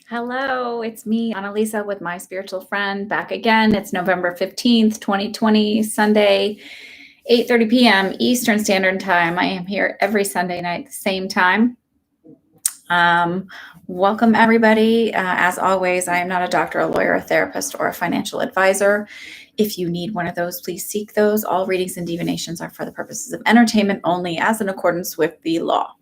Hello, it's me, Annalisa, with my spiritual friend back again. It's November 15th, 2020, Sunday, 8:30 p.m. Eastern Standard Time. I am here every Sunday night at the same time. Um, Welcome, everybody. As always, I am not a doctor, a lawyer, a therapist, or a financial advisor. If you need one of those, please seek those. All readings and divinations are for the purposes of entertainment only, as in accordance with the law.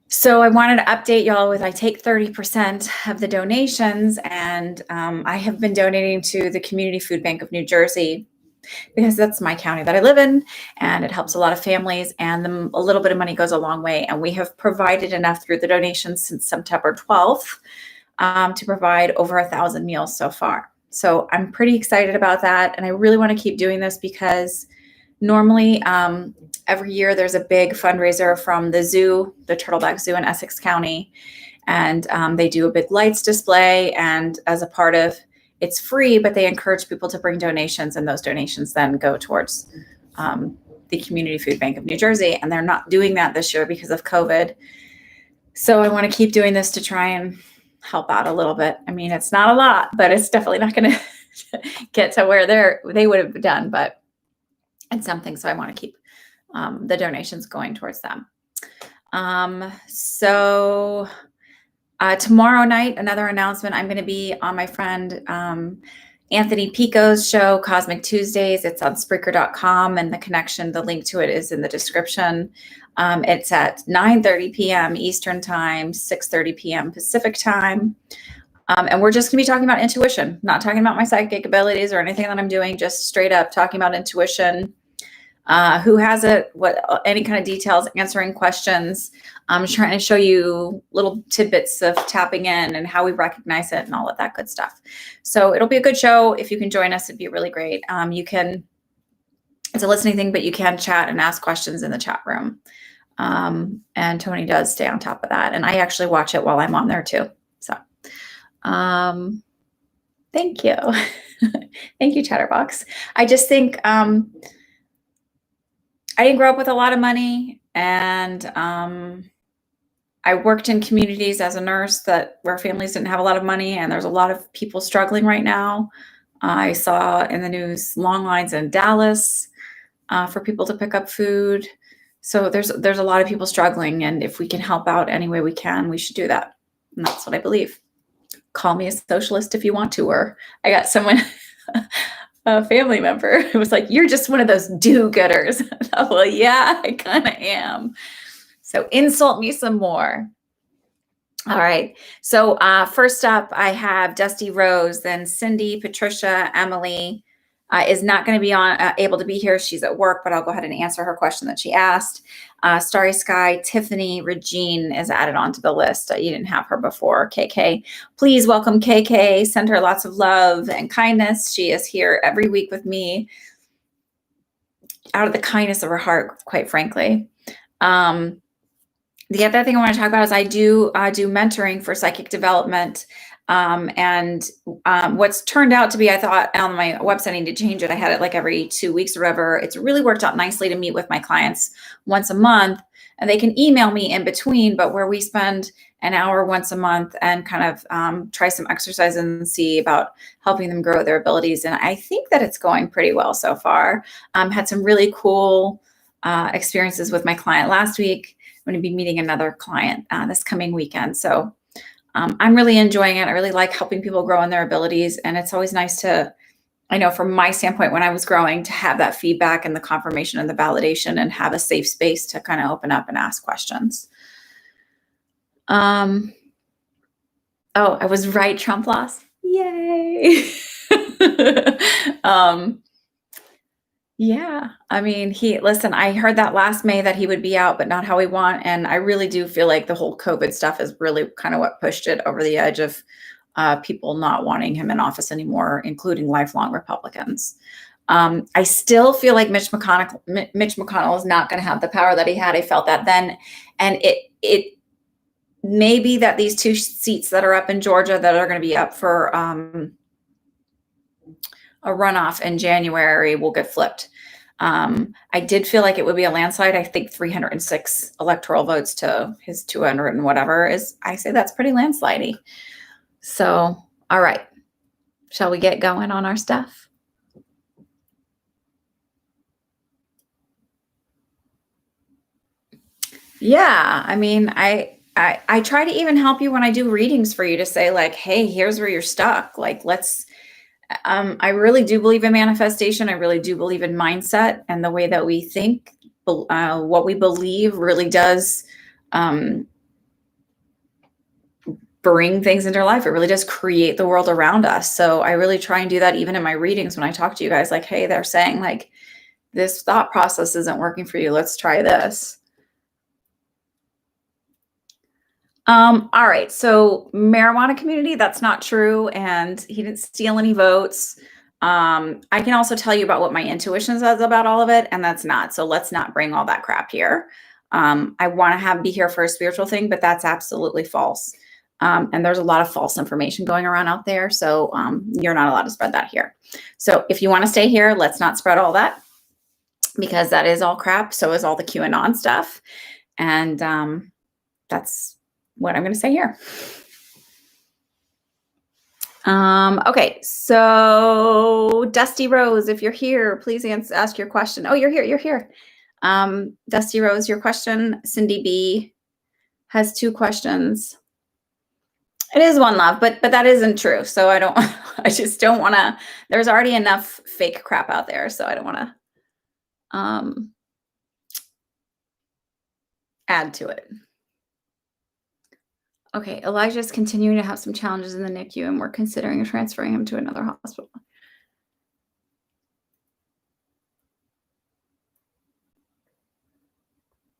So I wanted to update y'all with I take 30% of the donations, and I have been donating to the Community Food Bank of New Jersey because that's my county that I live in, and it helps a lot of families, and a little bit of money goes a long way. And we have provided enough through the donations since September 12th to provide over 1,000 meals so far. So I'm pretty excited about that, and I really want to keep doing this because normally every year there's a big fundraiser from the zoo, the Turtleback Zoo in Essex County, and they do a big lights display, and as a part of it's free, but they encourage people to bring donations, and those donations then go towards the Community Food Bank of New Jersey, and they're not doing that this year because of COVID. So I want to keep doing this to try and help out a little bit. I mean, it's not a lot, but it's definitely not going to get to where they would have done, but it's something. So I want to keep the donations going towards them. Tomorrow night, another announcement. I'm going to be on my friend Anthony Picco's show, Cosmic Tuesdays. It's on Spreaker.com, and the link to it is in the description. It's at 9:30 p.m. Eastern Time, 6:30 p.m. Pacific Time. And we're just going to be talking about intuition, not talking about my psychic abilities or anything that I'm doing, just straight up talking about intuition. Who has it, any kind of details, answering questions. I'm trying to show you little tidbits of tapping in and how we recognize it and all of that good stuff. So it'll be a good show. If you can join us, it'd be really great. It's a listening thing, but you can chat and ask questions in the chat room. And Tony does stay on top of that. And I actually watch it while I'm on there too. So thank you. Thank you, Chatterbox. I just think, I didn't grow up with a lot of money, and I worked in communities as a nurse where families didn't have a lot of money, and there's a lot of people struggling right now. I saw in the news long lines in Dallas for people to pick up food. So there's a lot of people struggling, and if we can help out any way we can, we should do that. And that's what I believe. Call me a socialist if you want to, or I got someone... a family member who was like, "You're just one of those do-gooders." Well, yeah, I kind of am. So insult me some more. All right. So first up, I have Dusty Rose, then Cindy, Patricia, Emily is not going to be able to be here. She's at work, but I'll go ahead and answer her question that she asked. Starry Sky, Tiffany, Regine is added onto the list. You didn't have her before. KK, please welcome KK. Send her lots of love and kindness. She is here every week with me out of the kindness of her heart, quite frankly. The other thing I want to talk about is I do mentoring for psychic development. And what's turned out to be, I thought on my website, I need to change it. I had it like every 2 weeks or whatever. It's really worked out nicely to meet with my clients once a month, and they can email me in between, but where we spend an hour once a month and kind of try some exercises and see about helping them grow their abilities. And I think that it's going pretty well so far. Had some really cool experiences with my client last week. I'm going to be meeting another client this coming weekend. So I'm really enjoying it. I really like helping people grow in their abilities. And it's always nice to, I know from my standpoint, when I was growing, to have that feedback and the confirmation and the validation and have a safe space to kind of open up and ask questions. Oh, I was right. Trump lost. Yay. Yeah, I mean, I heard that last May that he would be out, but not how we want. And I really do feel like the whole COVID stuff is really kind of what pushed it over the edge of people not wanting him in office anymore, including lifelong Republicans. I still feel like Mitch McConnell is not going to have the power that he had. I felt that then. And it may be that these 2 seats that are up in Georgia that are going to be up for a runoff in January will get flipped. I did feel like it would be a landslide. I think 306 electoral votes to his 200 and whatever is, I say that's pretty landslidey. So, all right. Shall we get going on our stuff? Yeah, I mean, I try to even help you when I do readings for you to say like, hey, here's where you're stuck. Like, let's. I really do believe in manifestation. I really do believe in mindset and the way that we think. What we believe really does bring things into our life. It really does create the world around us. So I really try and do that even in my readings when I talk to you guys. Like, hey, they're saying like this thought process isn't working for you. Let's try this. All right. So marijuana community, that's not true. And he didn't steal any votes. I can also tell you about what my intuition says about all of it, and that's not. So let's not bring all that crap here. I want to be here for a spiritual thing, but that's absolutely false. And there's a lot of false information going around out there. So you're not allowed to spread that here. So if you want to stay here, let's not spread all that, because that is all crap. So is all the QAnon stuff. And that's what I'm going to say here. Okay, so Dusty Rose, if you're here, please ask your question. Oh, you're here. Dusty Rose, your question. Cindy B has 2 questions. It is one love, but that isn't true. So I just don't want to, there's already enough fake crap out there. So I don't want to add to it. Okay, Elijah's continuing to have some challenges in the NICU, and we're considering transferring him to another hospital.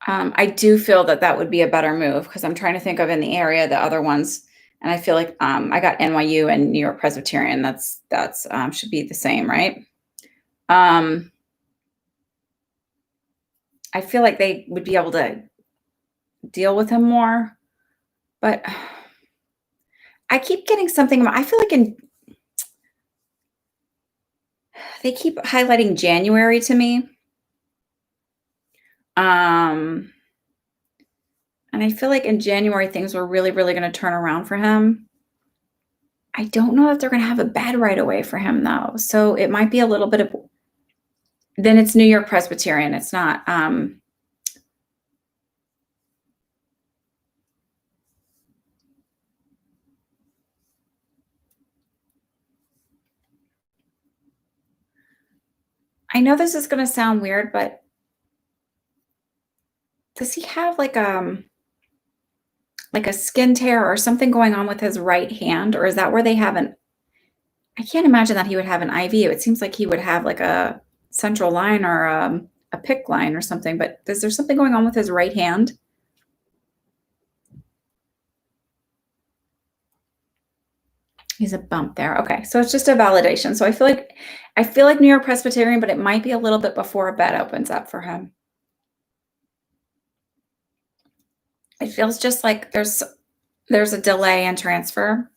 I do feel that would be a better move, because I'm trying to think of in the area the other ones, and I feel like I got NYU and New York Presbyterian. That's should be the same, right? I feel like they would be able to deal with him more. But I keep getting something. I feel like they keep highlighting January to me. And I feel like in January, things were really, really going to turn around for him. I don't know if they're going to have a bed right away for him, though. So it might be a little bit of, then it's New York Presbyterian. It's not, I know this is going to sound weird, but does he have like a skin tear or something going on with his right hand? Or is that where they have I can't imagine that he would have an IV. It seems like he would have like a central line or a PIC line or something, but is there something going on with his right hand? He's a bump there. Okay, so it's just a validation. So I feel like New York Presbyterian, but it might be a little bit before a bed opens up for him. It feels just like there's a delay in transfer.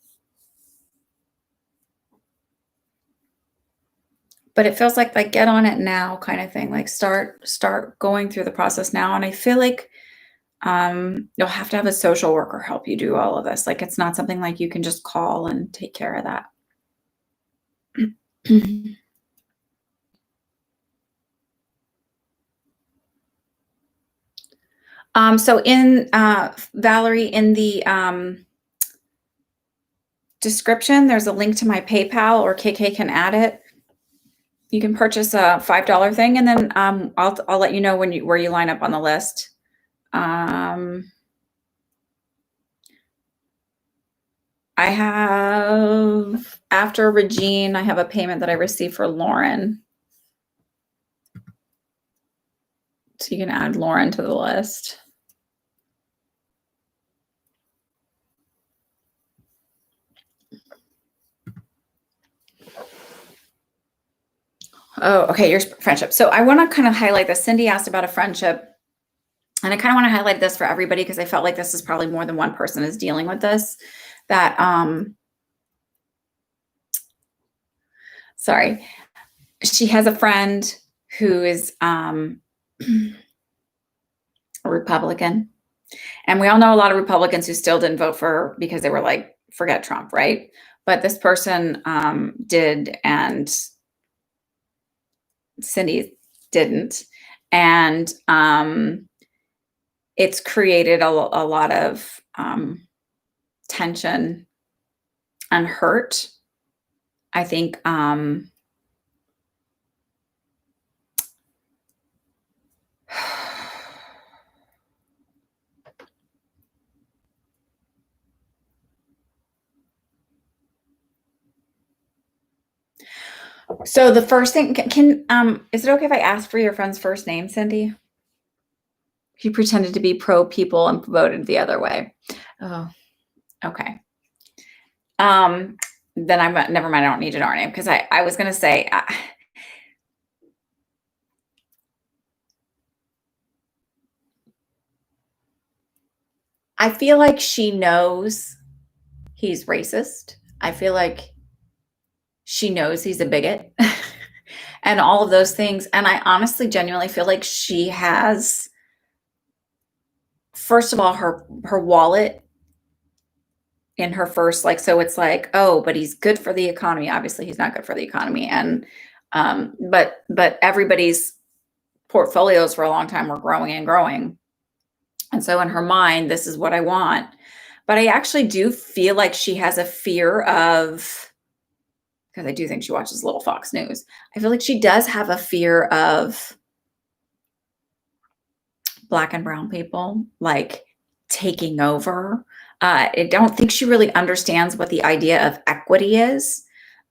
But it feels like get on it now kind of thing. Like start going through the process now. And I feel like you'll have to have a social worker help you do all of this. Like it's not something like you can just call and take care of that. So in Valerie, in the description, there's a link to my PayPal, or KK can add it. You can purchase a $5 thing, and then I'll let you know where you line up on the list. I have, after Regine, I have a payment that I received for Lauren. So you can add Lauren to the list. Oh, okay, your friendship. So I want to kind of highlight this. Cindy asked about a friendship, and I kind of want to highlight this for everybody because I felt like this is probably more than one person is dealing with this. That, sorry, she has a friend who is a Republican. And we all know a lot of Republicans who still didn't vote for because they were like, forget Trump, right? But this person did, and Cindy didn't. And it's created a lot of tension and hurt. I think so the first thing, can is it okay if I ask for your friend's first name, Cindy? He pretended to be pro people and voted the other way. Oh, okay. Then I'm never mind. I don't need to know her name because I was gonna say I feel like she knows he's racist. I feel like she knows he's a bigot and all of those things. And I honestly, genuinely feel like she has, first of all, her wallet in her first, like, so it's like, oh, but he's good for the economy. Obviously, he's not good for the economy. And but everybody's portfolios for a long time were growing and growing. And so in her mind, this is what I want. But I actually do feel like she has a fear of, because I do think she watches Little Fox News. I feel like she does have a fear of Black and brown people, like, taking over. I don't think she really understands what the idea of equity is,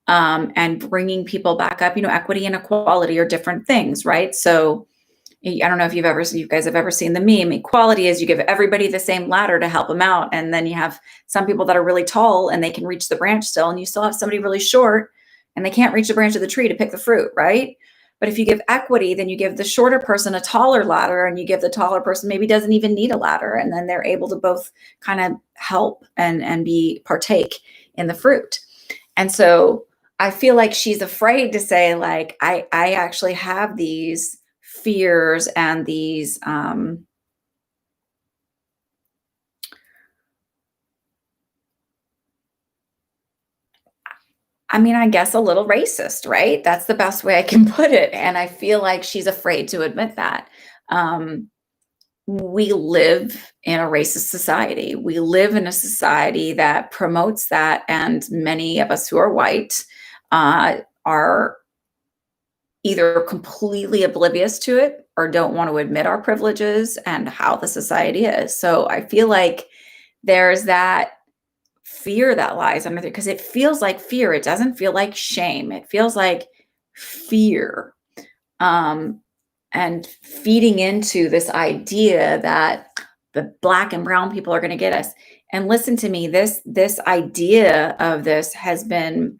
and bringing people back up. You know, equity and equality are different things, right? So I don't know if you guys have ever seen the meme. Equality is you give everybody the same ladder to help them out, and then you have some people that are really tall and they can reach the branch still, and you still have somebody really short and they can't reach the branch of the tree to pick the fruit, right? But if you give equity, then you give the shorter person a taller ladder, and you give the taller person maybe doesn't even need a ladder, and then they're able to both kind of help and be partake in the fruit. And so I feel like she's afraid to say, like, I actually have these fears and these I mean, I guess a little racist, right? That's the best way I can put it. And I feel like she's afraid to admit that. Um, we live in a racist society. We live in a society that promotes that. And many of us who are white are either completely oblivious to it or don't want to admit our privileges and how the society is. So I feel like there's that fear that lies under there because it feels like fear. It doesn't feel like shame. It feels like fear. And feeding into this idea that the Black and brown people are going to get us. And listen to me, this idea of this has been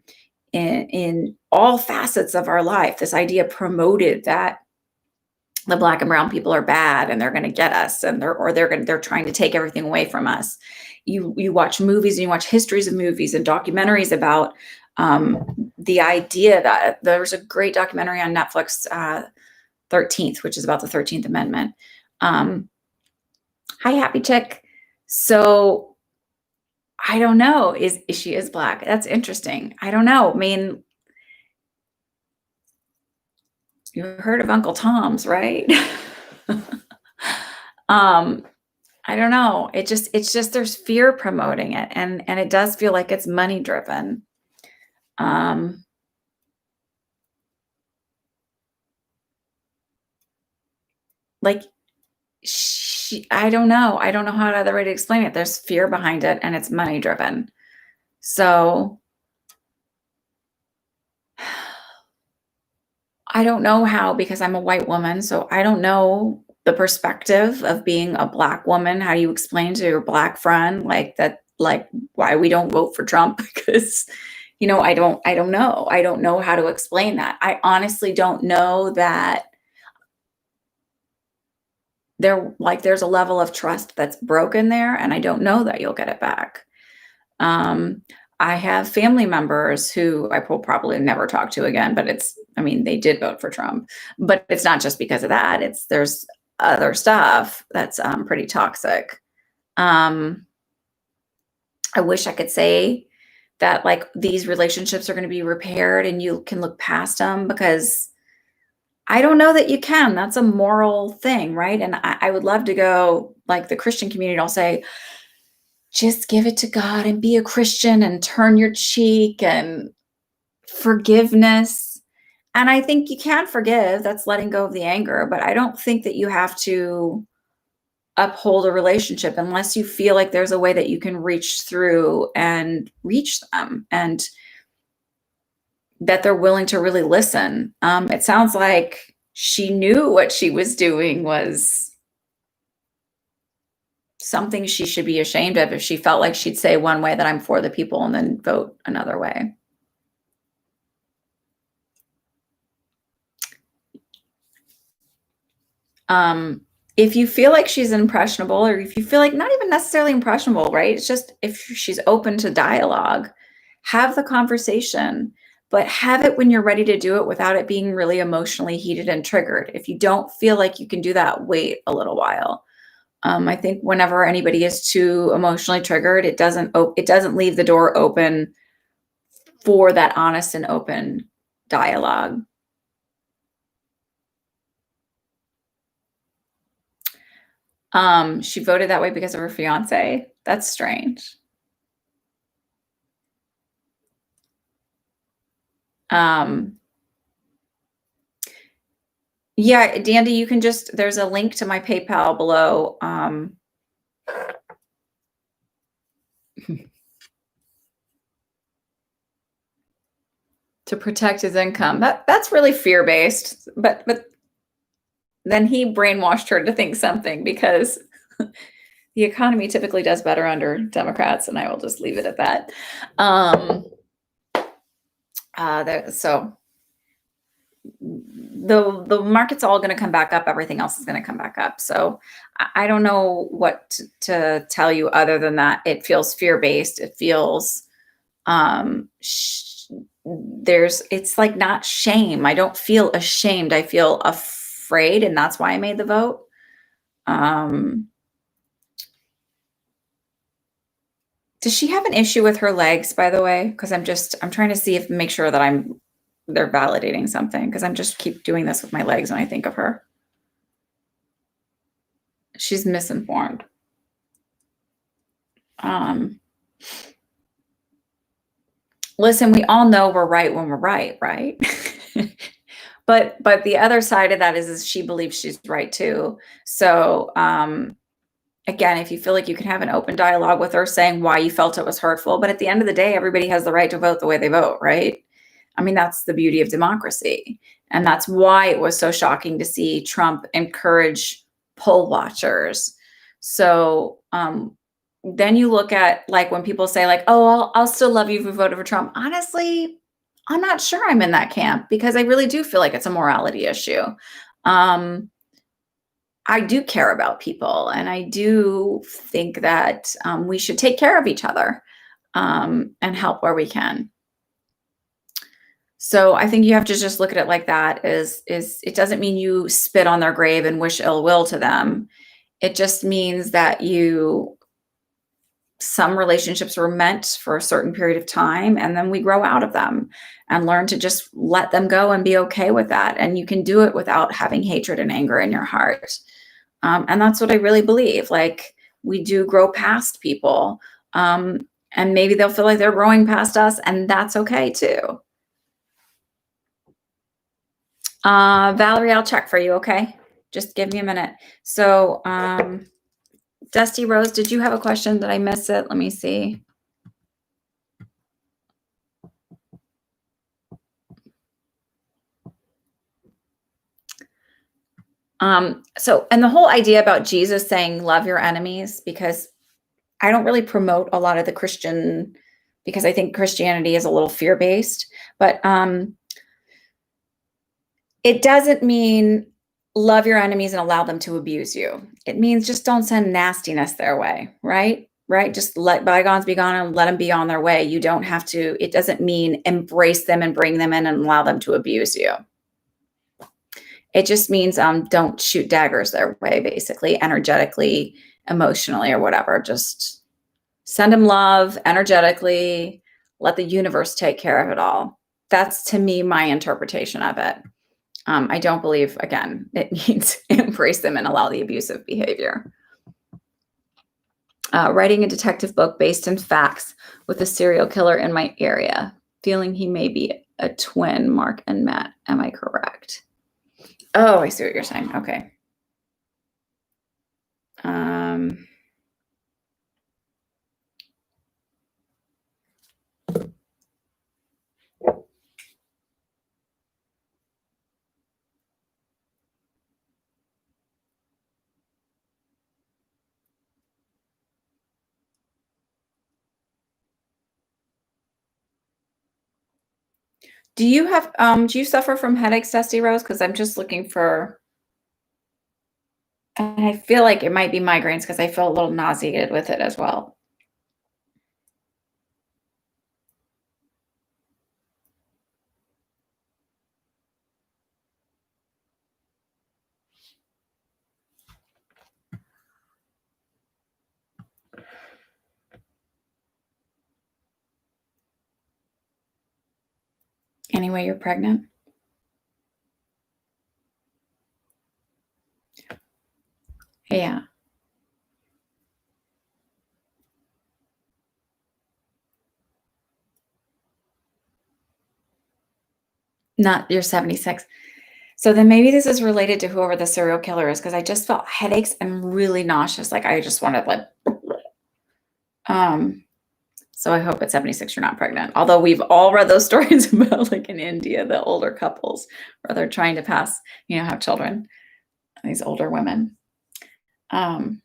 in all facets of our life. This idea promoted that the Black and brown people are bad and they're going to get us, and they're trying to take everything away from us. You watch movies and you watch histories of movies and documentaries about the idea that there's a great documentary on Netflix, 13th, which is about the 13th Amendment. Hi, Happy Chick. So I don't know. Is she is Black? That's interesting. I don't know. I mean, you heard of Uncle Tom's, right? I don't know. It's just there's fear promoting it, and it does feel like it's money driven. Like, I don't know. I don't know how other way to explain it. There's fear behind it, and it's money driven. So I don't know how, because I'm a white woman, so I don't know the perspective of being a Black woman. How do you explain to your Black friend like that, like, why we don't vote for Trump? Because, you know, I don't know. I don't know how to explain that. I honestly don't know that there's a level of trust that's broken there, and I don't know that you'll get it back. I have family members who I will probably never talk to again, but it's I mean, they did vote for Trump, but it's not just because of that. There's other stuff that's pretty toxic. Um, I wish I could say that like these relationships are going to be repaired and you can look past them, because I don't know that you can. That's a moral thing, right? And I would love to go, like the Christian community, I'll say, just give it to God and be a Christian and turn your cheek and forgiveness. And I think you can forgive. That's letting go of the anger. But I don't think that you have to uphold a relationship unless you feel like there's a way that you can reach through and reach them, and that they're willing to really listen. It sounds like she knew what she was doing was something she should be ashamed of if she felt like she'd say one way that I'm for the people and then vote another way. If you feel like she's impressionable, or if you feel like not even necessarily impressionable, right? It's just if she's open to dialogue, have the conversation, but have it when you're ready to do it without it being really emotionally heated and triggered. If you don't feel like you can do that, wait a little while. I think whenever anybody is too emotionally triggered, it doesn't leave the door open for that honest and open dialogue. She voted that way because of her fiance. That's strange. Yeah, Dandy, you can there's a link to my PayPal below. To protect his income. That's really fear-based, but then he brainwashed her to think something, because the economy typically does better under Democrats, and I will just leave it at that. So the market's all going to come back up. Everything else is going to come back up. So I don't know what to tell you other than that. It feels fear-based. It feels it's like not shame. I don't feel ashamed. I feel afraid, and that's why I made the vote. Does she have an issue with her legs, by the way? Because I'm trying to make sure that they're validating something, because I'm just keep doing this with my legs when I think of her. She's misinformed. Listen, we all know we're right when we're right, right? But the other side of that is she believes she's right too. So again, if you feel like you can have an open dialogue with her, saying why you felt it was hurtful, but at the end of the day, everybody has the right to vote the way they vote, right? I mean, that's the beauty of democracy. And that's why it was so shocking to see Trump encourage poll watchers. So then you look at, like, when people say like, oh, I'll still love you if you voted for Trump. Honestly, I'm not sure I'm in that camp, because I really do feel like it's a morality issue. I do care about people, and I do think that we should take care of each other and help where we can. So I think you have to just look at it like that. Is it doesn't mean you spit on their grave and wish ill will to them. It just means that some relationships were meant for a certain period of time, and then we grow out of them and learn to just let them go and be okay with that. And you can do it without having hatred and anger in your heart. And that's what I really believe. Like, we do grow past people, and maybe they'll feel like they're growing past us, and that's okay too. Valerie, I'll check for you. Okay. Just give me a minute. So, Dusty Rose, did you have a question? Did I miss it? Let me see. So, and the whole idea about Jesus saying, love your enemies, because I don't really promote a lot of the Christian, because I think Christianity is a little fear-based, but it doesn't mean love your enemies and allow them to abuse you. It means just don't send nastiness their way, right? right? Just let bygones be gone and let them be on their way. You don't have to, it doesn't mean embrace them and bring them in and allow them to abuse you. It just means don't shoot daggers their way, basically, energetically, emotionally, or whatever. Just send them love energetically. Let the universe take care of it all. That's, to me, my interpretation of it. I don't believe, again, it means embrace them and allow the abusive behavior. Writing a detective book based in facts with a serial killer in my area. Feeling he may be a twin, Mark and Matt. Am I correct? Oh, I see what you're saying. Okay. Do you suffer from headaches, Dusty Rose? Because I'm just looking for, and I feel like it might be migraines because I feel a little nauseated with it as well. Anyway, you're pregnant? Yeah. Not, you're 76. So then maybe this is related to whoever the serial killer is, because I just felt headaches and really nauseous. Like I just wanted like, so I hope at 76 you're not pregnant. Although we've all read those stories about, like, in India, the older couples where they're trying to pass, have children, these older women. I'm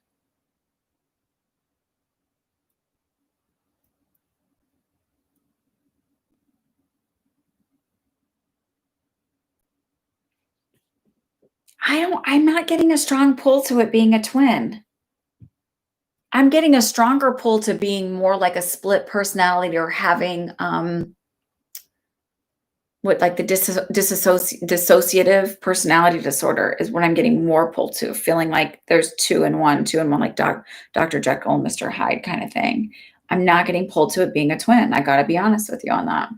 not getting a strong pull to it being a twin. I'm getting a stronger pull to being more like a split personality, or having, what, like, the dissociative personality disorder is what I'm getting more pulled to, feeling like there's two in one, like Dr. Jekyll and Mr. Hyde kind of thing. I'm not getting pulled to it being a twin. I gotta be honest with you on that.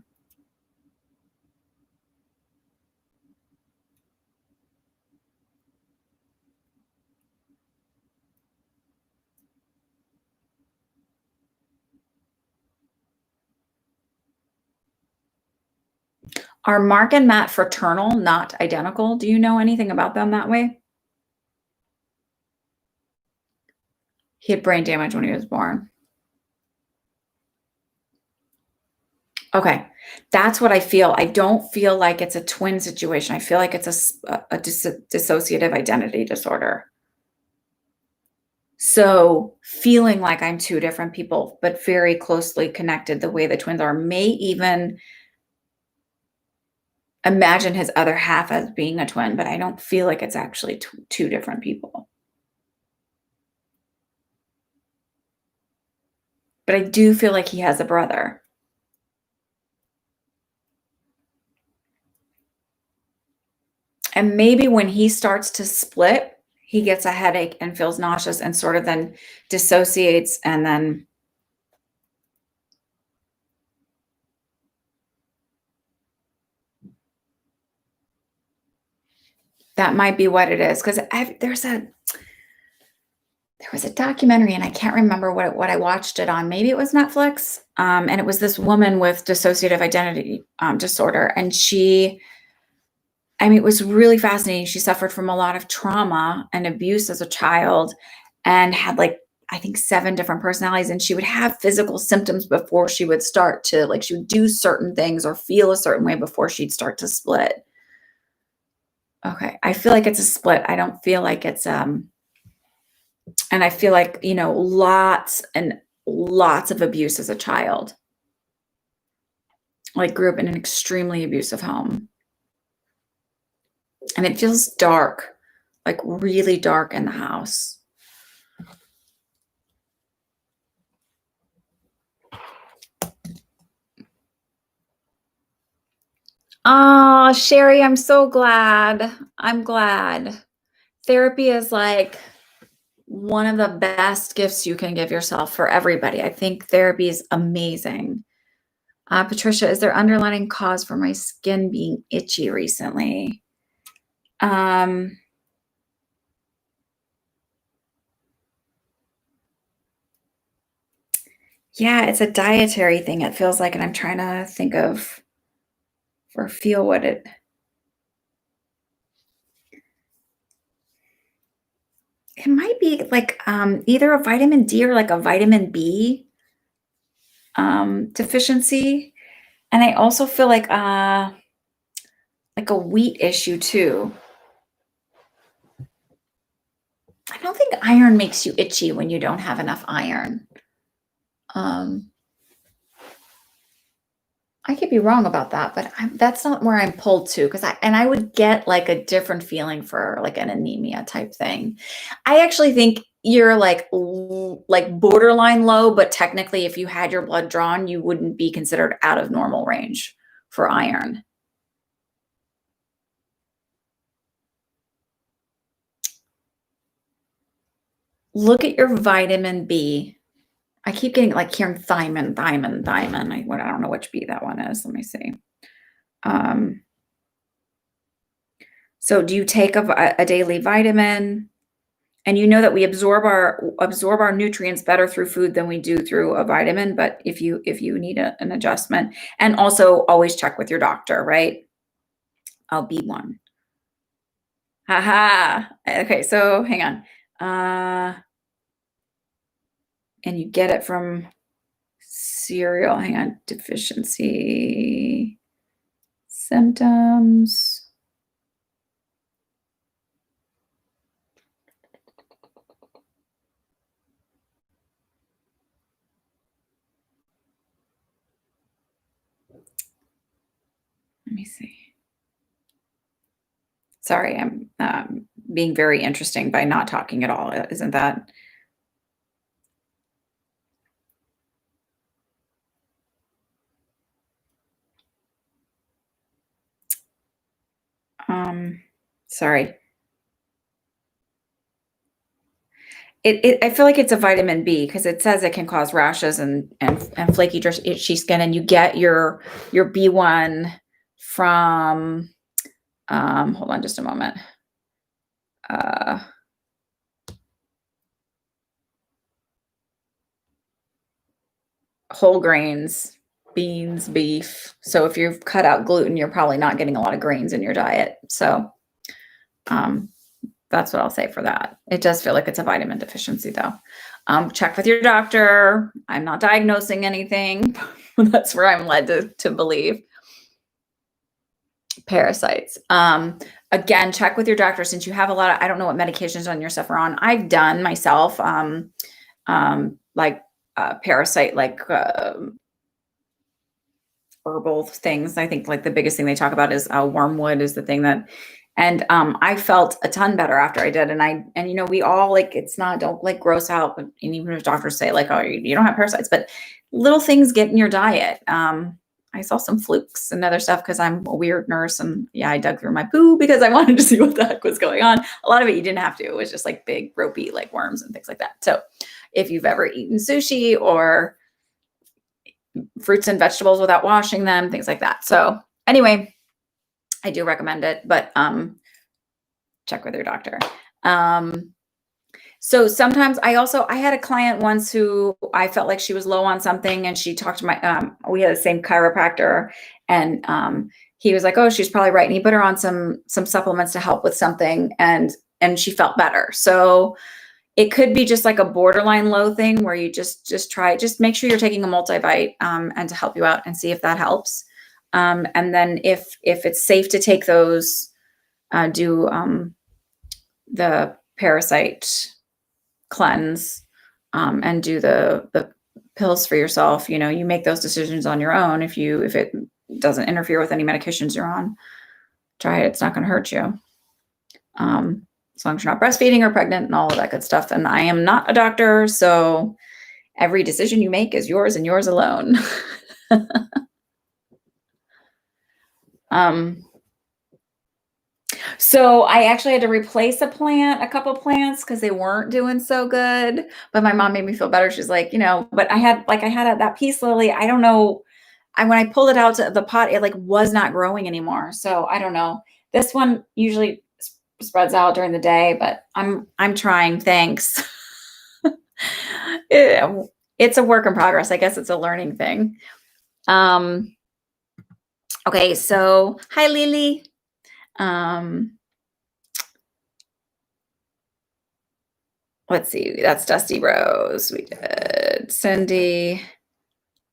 Are Mark and Matt fraternal, not identical? Do you know anything about them that way? He had brain damage when he was born. Okay. That's what I feel. I don't feel like it's a twin situation. I feel like it's a dissociative identity disorder. So feeling like I'm two different people, but very closely connected the way the twins are, may even imagine his other half as being a twin, but I don't feel like it's actually two different people. But I do feel like he has a brother. And maybe when he starts to split, he gets a headache and feels nauseous and sort of then dissociates, and then that might be what it is. Because there was a documentary, and I can't remember what I watched it on. Maybe it was Netflix. And it was this woman with dissociative identity disorder, and it was really fascinating. She suffered from a lot of trauma and abuse as a child, and had, like, I think 7 different personalities, and she would have physical symptoms before she would start to, like, she would do certain things or feel a certain way before she'd start to split. Okay. I feel like it's a split. I don't feel like it's, and I feel like, lots and lots of abuse as a child. Like, grew up in an extremely abusive home. And it feels dark, like really dark in the house. Oh, Sherry, I'm so glad. I'm glad. Therapy is like one of the best gifts you can give yourself for everybody. I think therapy is amazing. Patricia, is there underlying cause for my skin being itchy recently? Um, yeah, it's a dietary thing. It feels like, and I'm trying to think of or feel what it. It might be like either a vitamin D or like a vitamin B deficiency, and I also feel like a wheat issue too. I don't think iron makes you itchy when you don't have enough iron. Um, I could be wrong about that, but that's not where I'm pulled to because I would get like a different feeling for like an anemia type thing. I actually think you're like borderline low, but technically, if you had your blood drawn, you wouldn't be considered out of normal range for iron. Look at your vitamin B. I keep getting like hearing thiamine. I don't know which B that one is. Let me see. Um, so do you take a daily vitamin? And you know that we absorb our nutrients better through food than we do through a vitamin. But if you need an adjustment, and also always check with your doctor, right? I'll be one. Haha. Okay, so hang on. And you get it from cereal. Hang on. Deficiency symptoms. Let me see. Sorry, I'm being very interesting by not talking at all. Isn't that? Sorry. I feel like it's a vitamin B because it says it can cause rashes and flaky, itchy skin, and you get your B1 from. Hold on, just a moment. Whole grains, beans, beef. So if you've cut out gluten, you're probably not getting a lot of grains in your diet. So that's what I'll say for that. It does feel like it's a vitamin deficiency though. Check with your doctor. I'm not diagnosing anything. That's where I'm led to believe. Parasites. Again, check with your doctor since you have a lot of, I don't know what medications on your stuff are on. I've done myself, parasite, herbal things. I think like the biggest thing they talk about is wormwood is the thing that, and I felt a ton better after I did. And you know, we all like, it's not, don't like gross out, but and even if doctors say like, oh, you don't have parasites, but little things get in your diet. I saw some flukes and other stuff because I'm a weird nurse, and yeah, I dug through my poo because I wanted to see what the heck was going on. A lot of it you didn't have to. It was just like big ropey like worms and things like that. So if you've ever eaten sushi or fruits and vegetables without washing them, things like that. So anyway, I do recommend it, but check with your doctor. So sometimes I had a client once who I felt like she was low on something, and she talked to my, we had the same chiropractor, and he was like, oh, she's probably right. And he put her on some supplements to help with something, and she felt better. So it could be just like a borderline low thing where you just try, just make sure you're taking a multivite and to help you out and see if that helps. And then if it's safe to take those, do the parasite cleanse and do the pills for yourself. You know, you make those decisions on your own. If it doesn't interfere with any medications you're on, try it. It's not going to hurt you. As long as you're not breastfeeding or pregnant and all of that good stuff. And I am not a doctor, so every decision you make is yours and yours alone. Um, so I actually had to replace a couple plants because they weren't doing so good. But my mom made me feel better. She's like, but I had that peace lily. I don't know. When I pulled it out to the pot, it like was not growing anymore. So I don't know. This one usually spreads out during the day, but I'm trying. Thanks. It's a work in progress. I guess it's a learning thing. Okay, so hi Lily. Let's see. That's Dusty Rose. We did Cindy,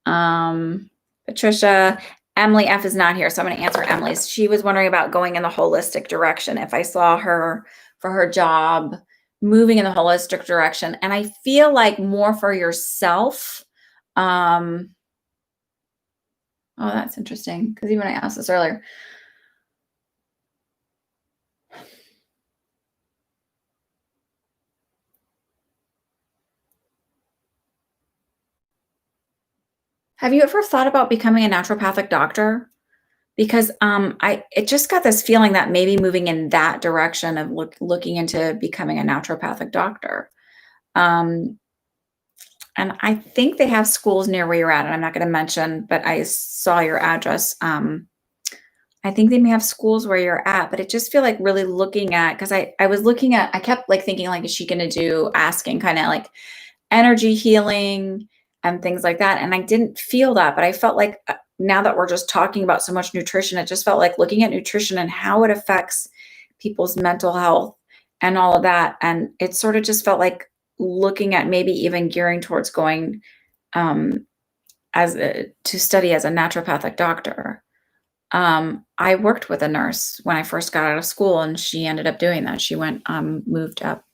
Patricia. Emily F is not here, so I'm going to answer Emily's. She was wondering about going in the holistic direction. If I saw her for her job moving in the holistic direction, and I feel like more for yourself. Oh, that's interesting because even I asked this earlier. Have you ever thought about becoming a naturopathic doctor? Because it just got this feeling that maybe moving in that direction of looking into becoming a naturopathic doctor. And I think they have schools near where you're at, and I'm not going to mention, but I saw your address. I think they may have schools where you're at, but it just feel like really looking at, because I was looking at, I kept like thinking like, is she going to asking kind of like energy healing and things like that. And I didn't feel that, but I felt like now that we're just talking about so much nutrition, it just felt like looking at nutrition and how it affects people's mental health and all of that. And it sort of just felt like looking at maybe even gearing towards going to study as a naturopathic doctor. I worked with a nurse when I first got out of school, and she ended up doing that. She moved up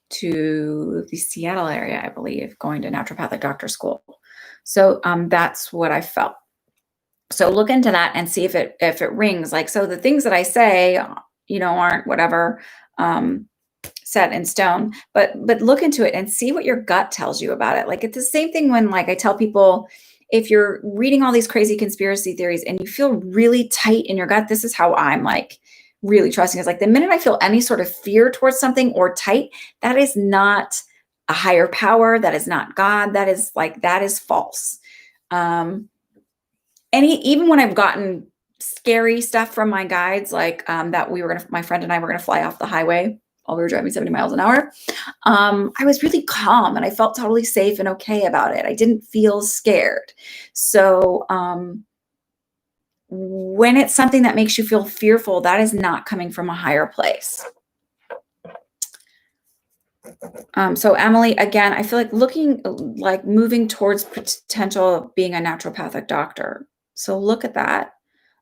to the Seattle area, I believe, going to naturopathic doctor school. So that's what I felt. So look into that and see if it rings. Like, so the things that I say, aren't whatever set in stone, but look into it and see what your gut tells you about it. Like, it's the same thing when like I tell people, if you're reading all these crazy conspiracy theories and you feel really tight in your gut, this is how I'm like really trusting. Is like the minute I feel any sort of fear towards something or tight, that is not a higher power. That is not God. That is false. Even when I've gotten scary stuff from my guides, like that my friend and I were going to fly off the highway while we were driving 70 miles an hour. I was really calm and I felt totally safe and okay about it. I didn't feel scared. So when it's something that makes you feel fearful, that is not coming from a higher place. So Emily, again, I feel like moving towards potential of being a naturopathic doctor. So look at that.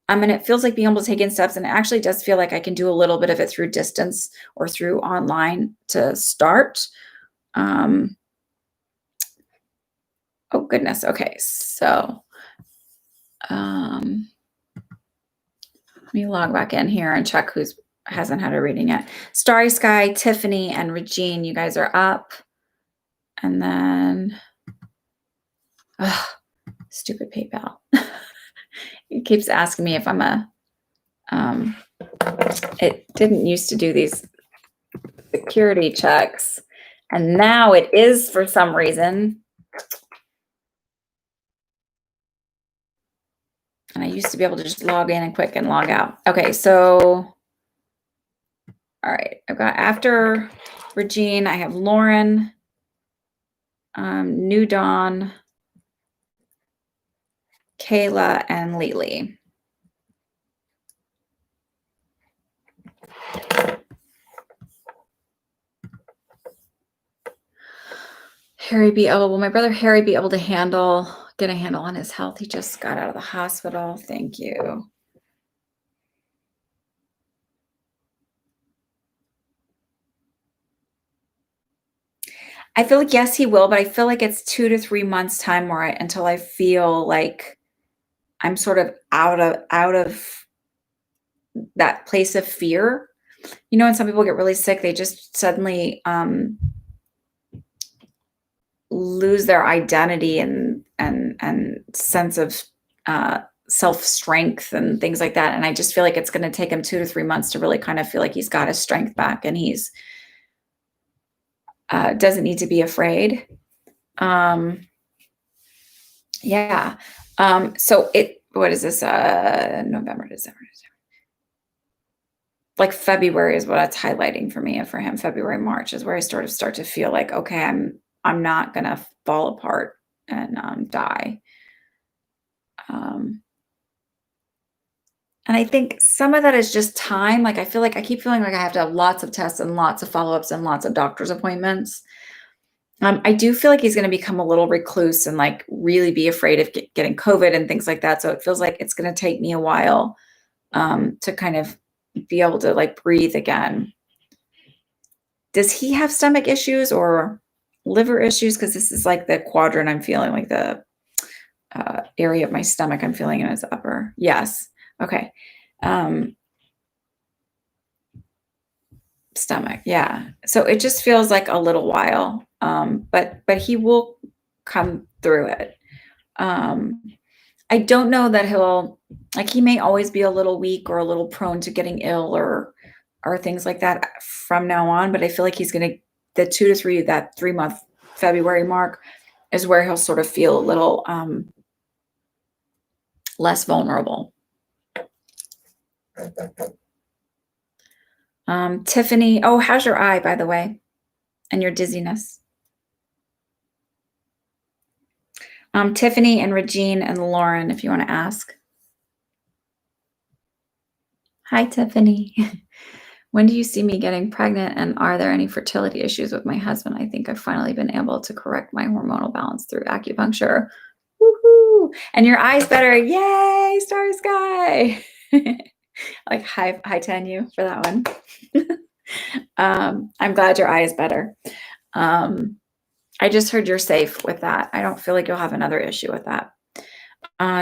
And it feels like being able to take in steps, and it actually does feel like I can do a little bit of it through distance or through online to start. Oh goodness. Okay. So, let me log back in here and check who hasn't had a reading yet. Starry Sky, Tiffany, and Regine, you guys are up. And then, stupid PayPal. It keeps asking me if I'm it didn't used to do these security checks, and now it is for some reason. And I used to be able to just log in and quick and log out. Okay, so, all right, I've got after Regine, I have Lauren, New Dawn, Kayla, and Lily. Harry will my brother Harry be able to get a handle on his health? He just got out of the hospital. Thank you. I feel like yes, he will, but I feel like it's 2 to 3 months time until I feel like I'm sort of out of that place of fear. When some people get really sick, they just suddenly lose their identity and sense of self-strength and things like that. And I just feel like it's going to take him 2 to 3 months to really kind of feel like he's got his strength back and he's doesn't need to be afraid. Yeah. So what is this? November, December. Like February is what it's highlighting for me and for him. February, March is where I start to feel like, okay, I'm not gonna fall apart and die. And I think some of that is just time. Like I feel like I keep feeling like I have to have lots of tests and lots of follow-ups and lots of doctor's appointments. I do feel like he's going to become a little recluse and like really be afraid of getting COVID and things like that. So it feels like it's going to take me a while to kind of be able to like breathe again. Does he have stomach issues or liver issues? Because this is like the quadrant I'm feeling, like the area of my stomach I'm feeling in his upper. Yes. Okay. Stomach. Yeah. So it just feels like a little while. But he will come through it. I don't know that he may always be a little weak or a little prone to getting ill or things like that from now on. But I feel like he's going to, that 3 month February mark is where he'll sort of feel a little less vulnerable. Tiffany, oh, how's your eye, by the way, and your dizziness? Tiffany and Regine and Lauren, if you want to ask. Hi, Tiffany. When do you see me getting pregnant, and are there any fertility issues with my husband? I think I've finally been able to correct my hormonal balance through acupuncture. Woohoo! And your eye's better. Yay, Star Sky. Like high 10 you for that one. I'm glad your eye is better. I just heard you're safe with that. I don't feel like you'll have another issue with that.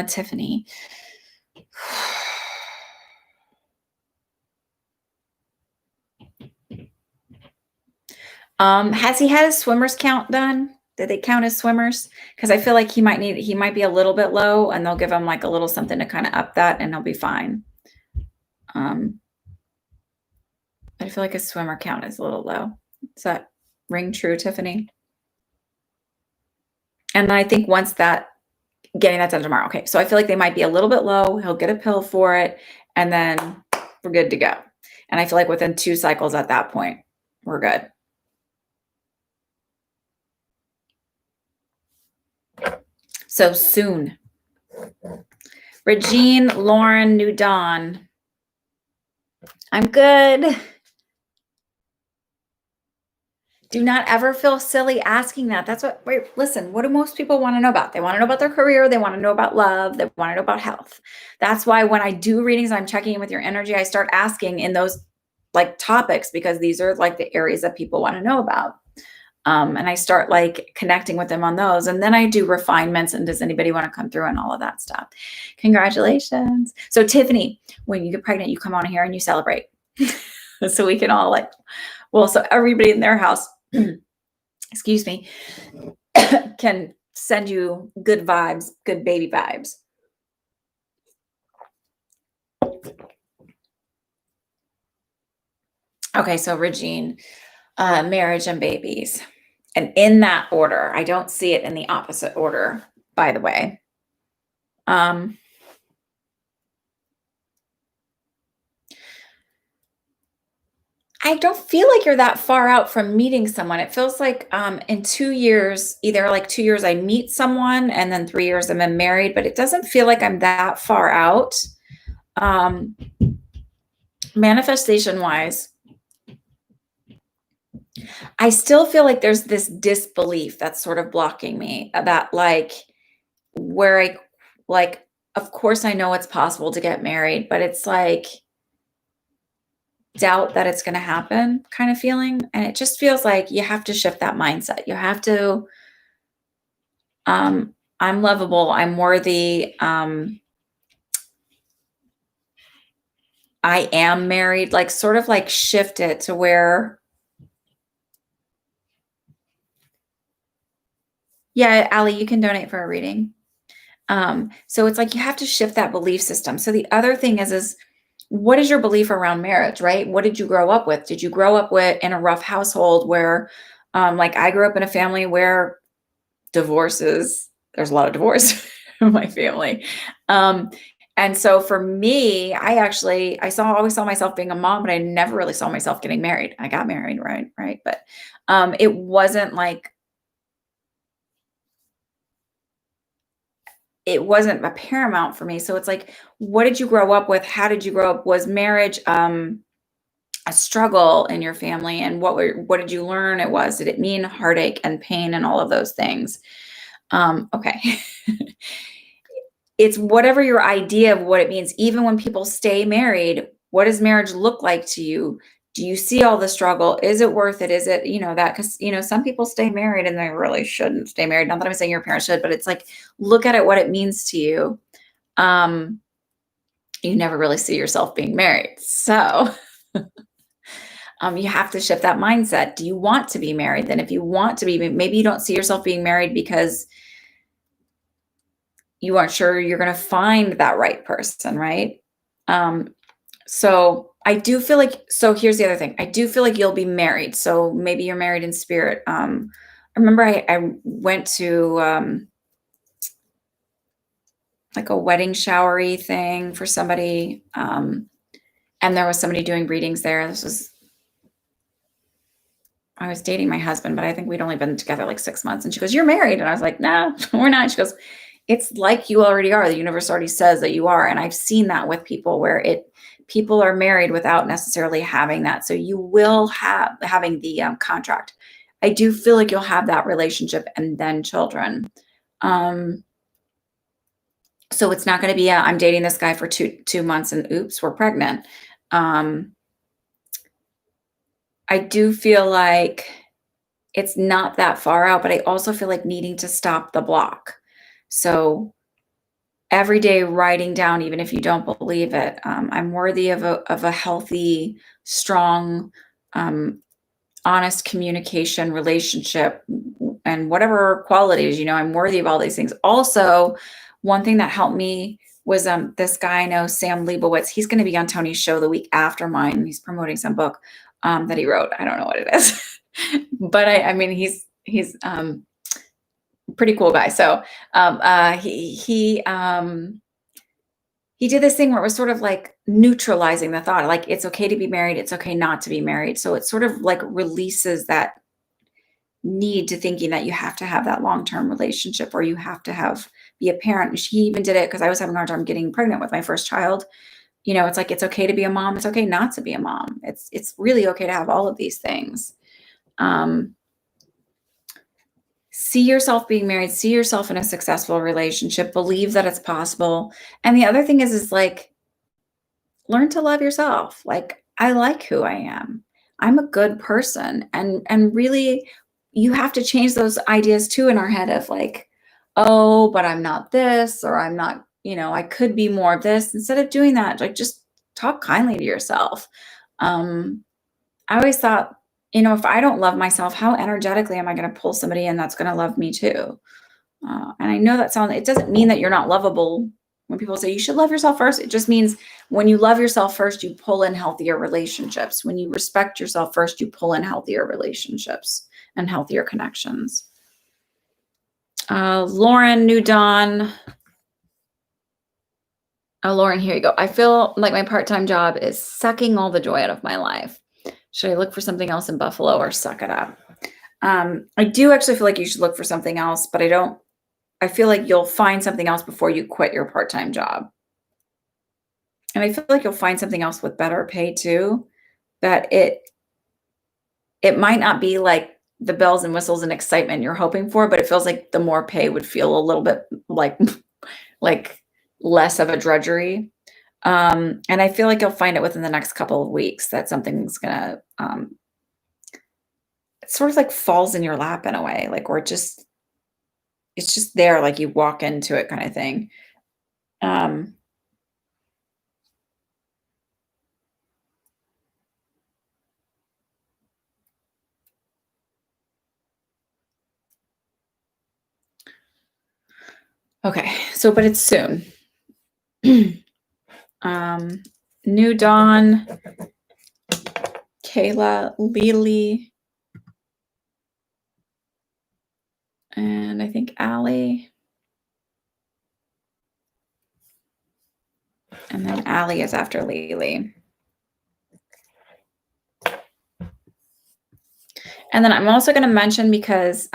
Tiffany. Has he had his swimmers count done? Did they count his swimmers? Because I feel like he might be a little bit low, and they'll give him like a little something to kind of up that, and he'll be fine. I feel like his swimmer count is a little low. Does that ring true, Tiffany? And I think getting that done tomorrow. Okay, so I feel like they might be a little bit low. He'll get a pill for it, and then we're good to go. And I feel like within 2 cycles at that point, we're good. So soon. Regine, Lauren, New Dawn. I'm good. Do not ever feel silly asking that. Listen, what do most people want to know about? They want to know about their career. They want to know about love. They want to know about health. That's why when I do readings, I'm checking in with your energy. I start asking in those like topics, because these are like the areas that people want to know about. And I start like connecting with them on those. And then I do refinements. And does anybody want to come through and all of that stuff? Congratulations. So Tiffany, when you get pregnant, you come on here and you celebrate. So we can all so everybody in their house, excuse me, can send you good vibes, good baby vibes. Okay, so Regine, marriage and babies. And in that order, I don't see it in the opposite order, by the way. I don't feel like you're that far out from meeting someone. It feels like in 2 years, either like 2 years I meet someone and then 3 years I'm married, but it doesn't feel like I'm that far out. Manifestation wise, I still feel like there's this disbelief that's sort of blocking me about of course I know it's possible to get married, but it's like doubt that it's going to happen kind of feeling. And it just feels like you have to shift that mindset. You have to, I'm lovable. I'm worthy. I am married, like sort of like shift it to where, yeah, Allie, you can donate for a reading. So it's like you have to shift that belief system. So the other thing is what is your belief around marriage, right? What did you grow up with? Did you grow up with in a rough household where, like I grew up in a family where divorces, there's a lot of divorce in my family. Um, and so for me, I always saw myself being a mom, but I never really saw myself getting married. I got married, right? Right. But it wasn't like it wasn't a paramount for me. So it's like, what did you grow up with? How did you grow up? Was marriage a struggle in your family? And what did you learn it was? Did it mean heartache and pain and all of those things? Okay. It's whatever your idea of what it means. Even when people stay married, what does marriage look like to you? Do you see all the struggle? Is it worth it? Is it, that? Because, some people stay married and they really shouldn't stay married. Not that I'm saying your parents should, but it's like, look at it, what it means to you. Um, you never really see yourself being married. So you have to shift that mindset. Do you want to be married? Then if you want to be, maybe you don't see yourself being married because you aren't sure you're going to find that right person, right? Um, so I do feel like, so here's the other thing. I do feel like you'll be married. So maybe you're married in spirit. I remember I went to like a wedding showery thing for somebody. And there was somebody doing readings there. I was dating my husband, but I think we'd only been together like 6 months. And she goes, "You're married." And I was like, "No, we're not." She goes, "It's like you already are. The universe already says that you are." And I've seen that with people where people are married without necessarily having that. So you will having the contract. I do feel like you'll have that relationship and then children. Um, so it's not going to be I'm dating this guy for two months and oops, we're pregnant. Um, I do feel like it's not that far out, but I also feel like needing to stop the block. So every day writing down, even if you don't believe it, I'm worthy of a healthy, strong, um, honest communication relationship and whatever qualities, I'm worthy of all these things. Also, one thing that helped me was this guy I know, Sam Leibowitz. He's going to be on Tony's show the week after mine. He's promoting some book that he wrote. I don't know what it is, but I mean, he's pretty cool guy. So he did this thing where it was sort of like neutralizing the thought, like it's okay to be married, it's okay not to be married. So it sort of like releases that need to thinking that you have to have that long-term relationship or you have to be a parent. She even did it because I was having a hard time getting pregnant with my first child. It's like it's okay to be a mom, it's okay not to be a mom. It's really okay to have all of these things. See yourself being married, see yourself in a successful relationship, believe that it's possible. And the other thing is like learn to love yourself. Like I like who I am. I'm a good person. And really you have to change those ideas too in our head of like, oh, but I'm not this or I'm not, I could be more of this. Instead of doing that, like just talk kindly to yourself. I always thought, if I don't love myself, how energetically am I going to pull somebody in that's going to love me too? And I know it doesn't mean that you're not lovable. When people say you should love yourself first, it just means when you love yourself first, you pull in healthier relationships. When you respect yourself first, you pull in healthier relationships and healthier connections. Lauren, New Dawn. Oh, Lauren, here you go. I feel like my part-time job is sucking all the joy out of my life. Should I look for something else in Buffalo or suck it up? I do actually feel like you should look for something else, but I feel like you'll find something else before you quit your part-time job. And I feel like you'll find something else with better pay too, that it might not be like the bells and whistles and excitement you're hoping for, but it feels like the more pay would feel a little bit like like less of a drudgery. And I feel like you'll find it within the next couple of weeks that something's gonna it sort of like falls in your lap in a way, like or it's just there, like you walk into it kind of thing. Um, Okay, so but it's soon. um, New Dawn, Kayla, Lily, and I think Allie. And then Allie is after Lily. And then I'm also going to mention, because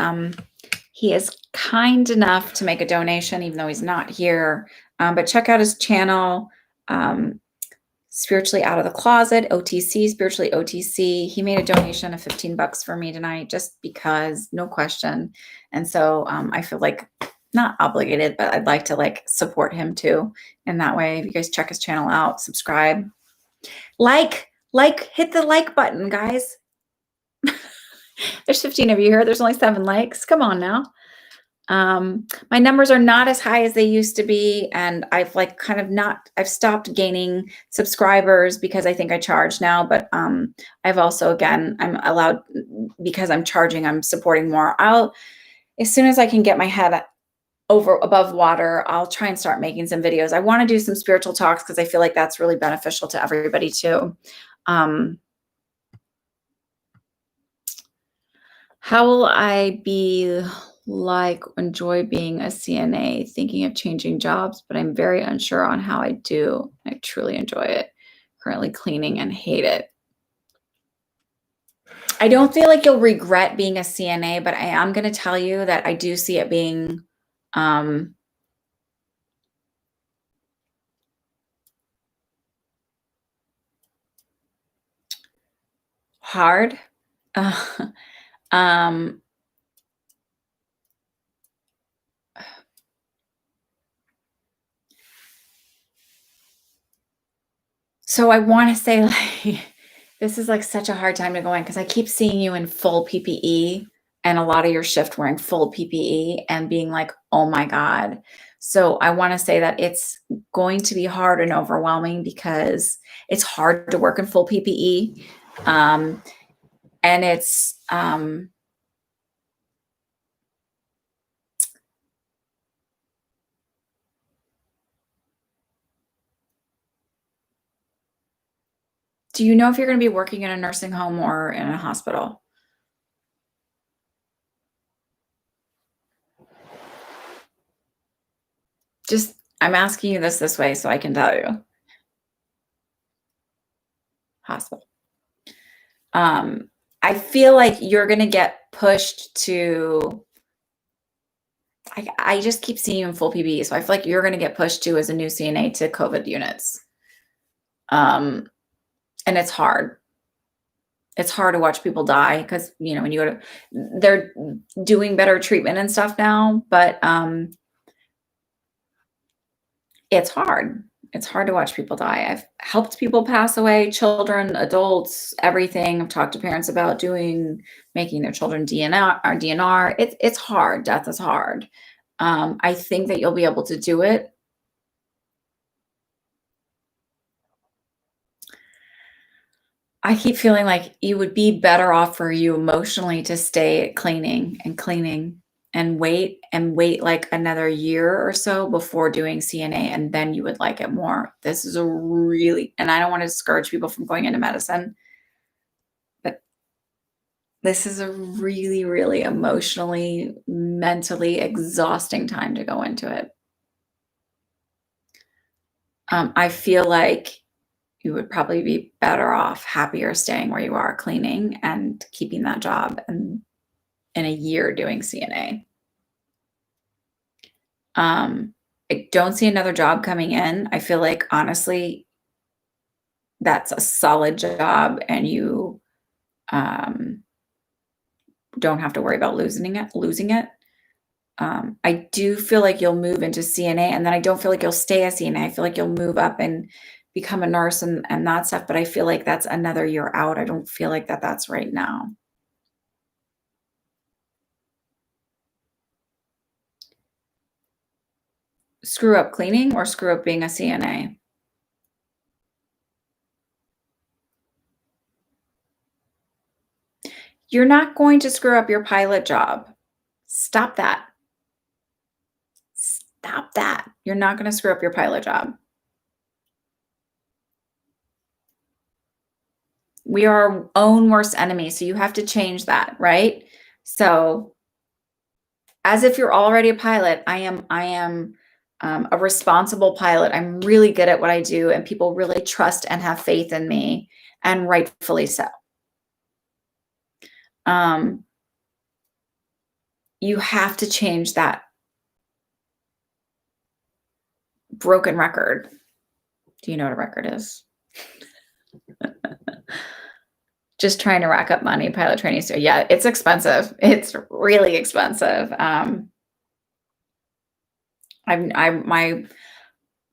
he is kind enough to make a donation, even though he's not here. But check out his channel, Spiritually Out of the Closet, OTC, Spiritually OTC. He made a donation of $15 for me tonight, just because, no question. And so I feel like not obligated, but I'd like to like support him too. In that way, if you guys check his channel out, subscribe, hit the like button, guys. There's 15 of you here. There's only 7 likes. Come on now. My numbers are not as high as they used to be. And I've like kind of I've stopped gaining subscribers because I think I charge now. But I've also, again, I'm allowed, because I'm charging, I'm supporting more. As soon as I can get my head above water, I'll try and start making some videos. I want to do some spiritual talks because I feel like that's really beneficial to everybody too. How will I be like enjoy being a CNA, thinking of changing jobs, but I'm very unsure on how I do. I truly enjoy it. Currently cleaning and hate it. I don't feel like you'll regret being a CNA, but I am going to tell you that I do see it being hard. So I want to say, like, this is like such a hard time to go in, because I keep seeing you in full PPE, and a lot of your shift wearing full PPE and being like, oh my God. So I want to say that it's going to be hard and overwhelming, because it's hard to work in full PPE. And it's, do you know if you're going to be working in a nursing home or in a hospital? Just, I'm asking you this way so I can tell you. Hospital. I feel like you're going to get pushed to, I just keep seeing you in full PPE. So I feel like you're going to get pushed to, as a new CNA, to COVID units. And it's hard. It's hard to watch people die, because, you know, when you go to, they're doing better treatment and stuff now, but it's hard. It's hard to watch people die. I've helped people pass away, children, adults, everything. I've talked to parents about making their children DNR. It's hard. Death is hard. I think that you'll be able to do it. I keep feeling like you would be better off for you emotionally to stay cleaning and wait like another year or so before doing CNA, and then you would like it more. This is and I don't want to discourage people from going into medicine, but this is a really, really emotionally, mentally exhausting time to go into it. I feel like you would probably be better off, happier staying where you are, cleaning and keeping that job, and in a year doing CNA. I don't see another job coming in. I feel like, honestly, that's a solid job, and you don't have to worry about losing it. I do feel like you'll move into CNA, and then I don't feel like you'll stay a CNA. I feel like you'll move up and become a nurse and that stuff, but I feel like that's another year out. I don't feel like that's right now. Screw up cleaning or screw up being a CNA? You're not going to screw up your pilot job. Stop that. Stop that. You're not gonna screw up your pilot job. We are our own worst enemy, so you have to change that, right? So, as if you're already a pilot, I am a responsible pilot. I'm really good at what I do, and people really trust and have faith in me, and rightfully so. Um, you have to change that broken record. Do you know what a record is? Just trying to rack up money, pilot training. So yeah, it's expensive. It's really expensive. My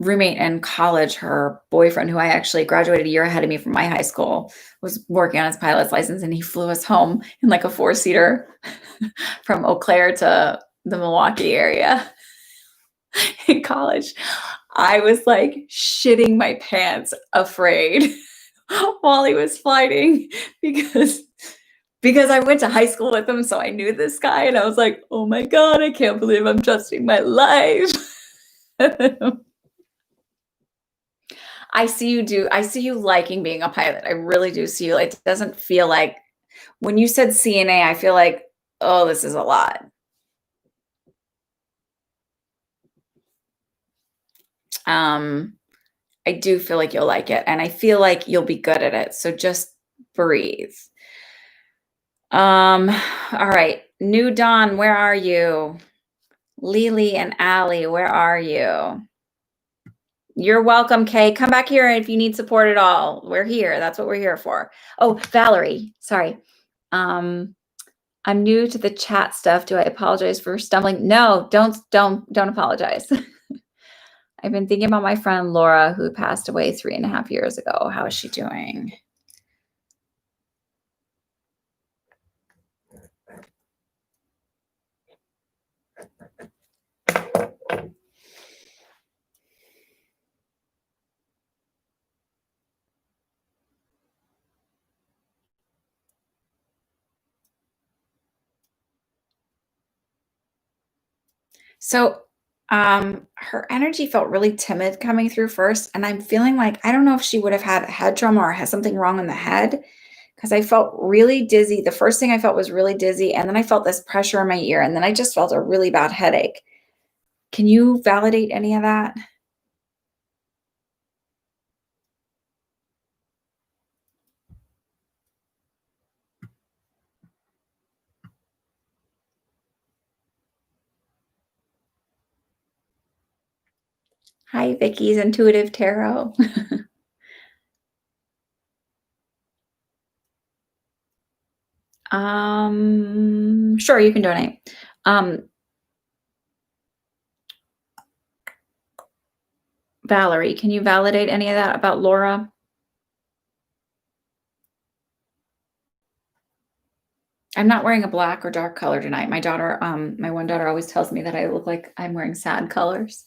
roommate in college, her boyfriend, who I actually graduated a year ahead of me from my high school, was working on his pilot's license, and he flew us home in like a 4-seater from Eau Claire to the Milwaukee area in college. I was like shitting my pants afraid while he was flying because I went to high school with him, so I knew this guy, and I was like, "Oh my god, I can't believe I'm trusting my life." I see you liking being a pilot. I really do see you. It doesn't feel like when you said CNA, I feel like, oh, this is a lot. I do feel like you'll like it, and I feel like you'll be good at it. So just breathe. All right. New Dawn, where are you? Lily and Allie, where are you? You're welcome, Kay. Come back here if you need support at all. We're here. That's what we're here for. Oh, Valerie, sorry. I'm new to the chat stuff. Do I apologize for stumbling? No, don't apologize. I've been thinking about my friend Laura, who passed away 3.5 years ago. How is she doing? So, her energy felt really timid coming through first, and I'm feeling like I don't know if she would have had head trauma or has something wrong in the head, because I felt really dizzy. The first thing I felt was really dizzy, and then I felt this pressure in my ear, and then I just felt a really bad headache. Can you validate any of that? Hi, Vicky's Intuitive Tarot. Sure, you can donate. Valerie, can you validate any of that about Laura? I'm not wearing a black or dark color tonight. My daughter, my one daughter always tells me that I look like I'm wearing sad colors.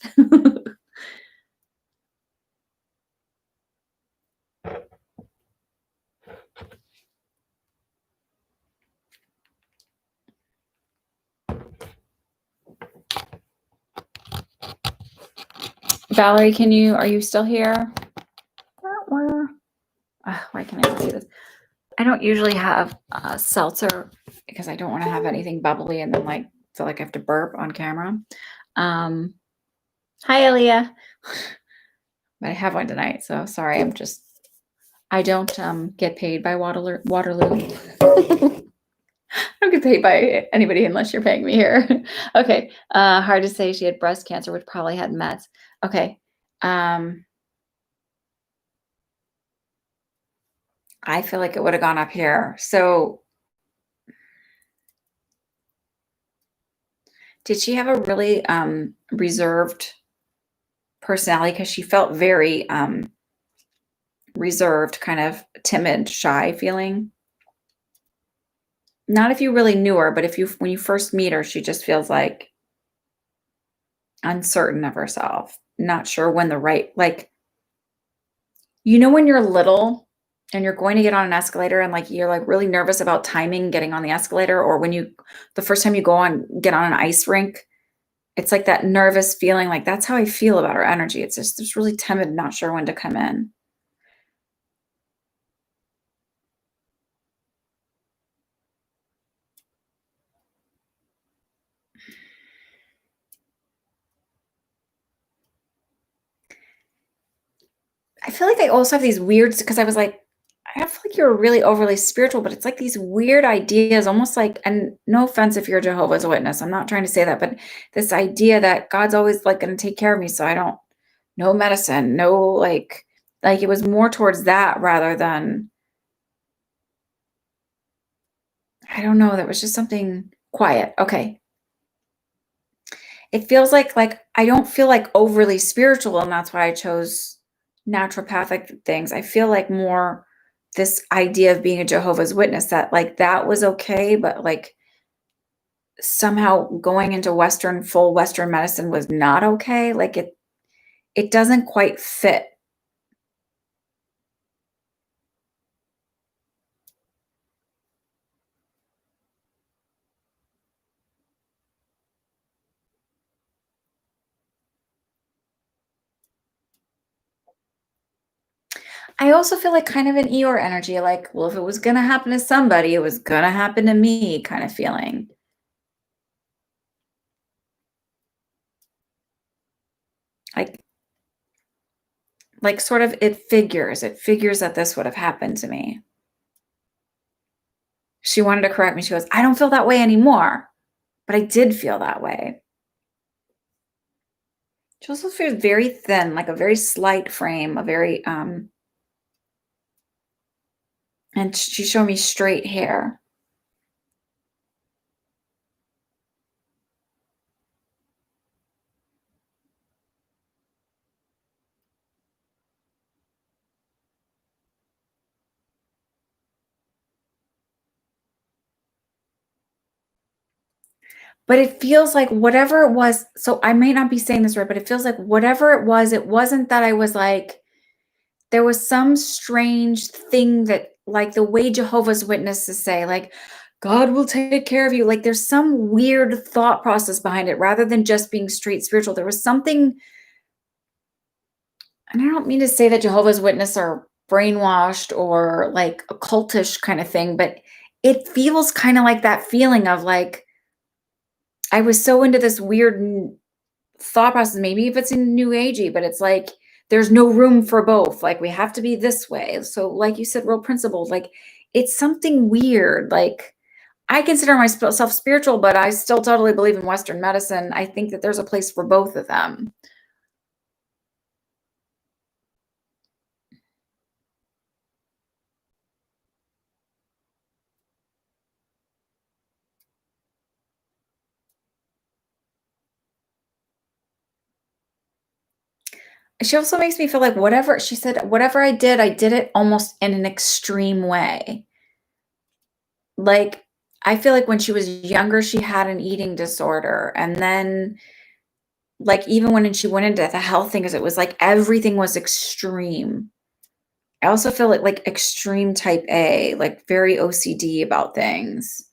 Valerie, are you still here? Why can't I see this? I don't usually have seltzer because I don't want to have anything bubbly and then like feel like I have to burp on camera. Hi, Aaliyah. But I have one tonight, so sorry. I don't get paid by Waterloo. I don't get paid by anybody unless you're paying me here. Okay. Hard to say. She had breast cancer, which probably had meds. Okay. I feel like it would have gone up here. So did she have a really reserved personality? Because she felt very reserved, kind of timid, shy feeling. Not if you really knew her, but when you first meet her, she just feels like uncertain of herself, not sure when like, when you're little and you're going to get on an escalator and like you're like really nervous about timing getting on the escalator, or when the first time you get on an ice rink It's like that nervous feeling, like, that's how I feel about her energy. It's really timid, not sure when to come in. I feel like I also have these weird because I was like, I feel like you're really overly spiritual, but it's like these weird ideas, almost like, and no offense if you're Jehovah's Witness, I'm not trying to say that, but this idea that God's always like going to take care of me, so I don't, no medicine, no like it was more towards that rather than, I don't know, that was just something quiet. Okay. It feels like I don't feel like overly spiritual, and that's why I chose naturopathic things. I feel like more this idea of being a Jehovah's Witness that like that was okay, but like somehow going into full Western medicine was not okay. Like it doesn't quite fit. I also feel like kind of an Eeyore energy, like, well, if it was gonna happen to somebody, it was gonna happen to me kind of feeling. Like sort of it figures that this would have happened to me. She wanted to correct me. She goes, "I don't feel that way anymore." But I did feel that way. She also feels very thin, like a very slight frame, a very and she showed me straight hair. But it feels like whatever it was, so I may not be saying this right, but it feels like whatever it wasn't that I was like, there was some strange thing that, like the way Jehovah's Witnesses say, like, God will take care of you. Like there's some weird thought process behind it rather than just being straight spiritual. There was something, and I don't mean to say that Jehovah's Witnesses are brainwashed or like occultish kind of thing, but it feels kind of like that feeling of like I was so into this weird thought process. Maybe if it's in new agey, but it's like there's no room for both. Like we have to be this way. So, like you said, real principles. Like it's something weird. Like I consider myself spiritual, but I still totally believe in Western medicine. I think that there's a place for both of them. She also makes me feel like whatever she said, whatever I did it almost in an extreme way. Like, I feel like when she was younger, she had an eating disorder, and then, like, even when she went into the health thing, 'cause it was like everything was extreme. I also feel like extreme type A, like very OCD about things.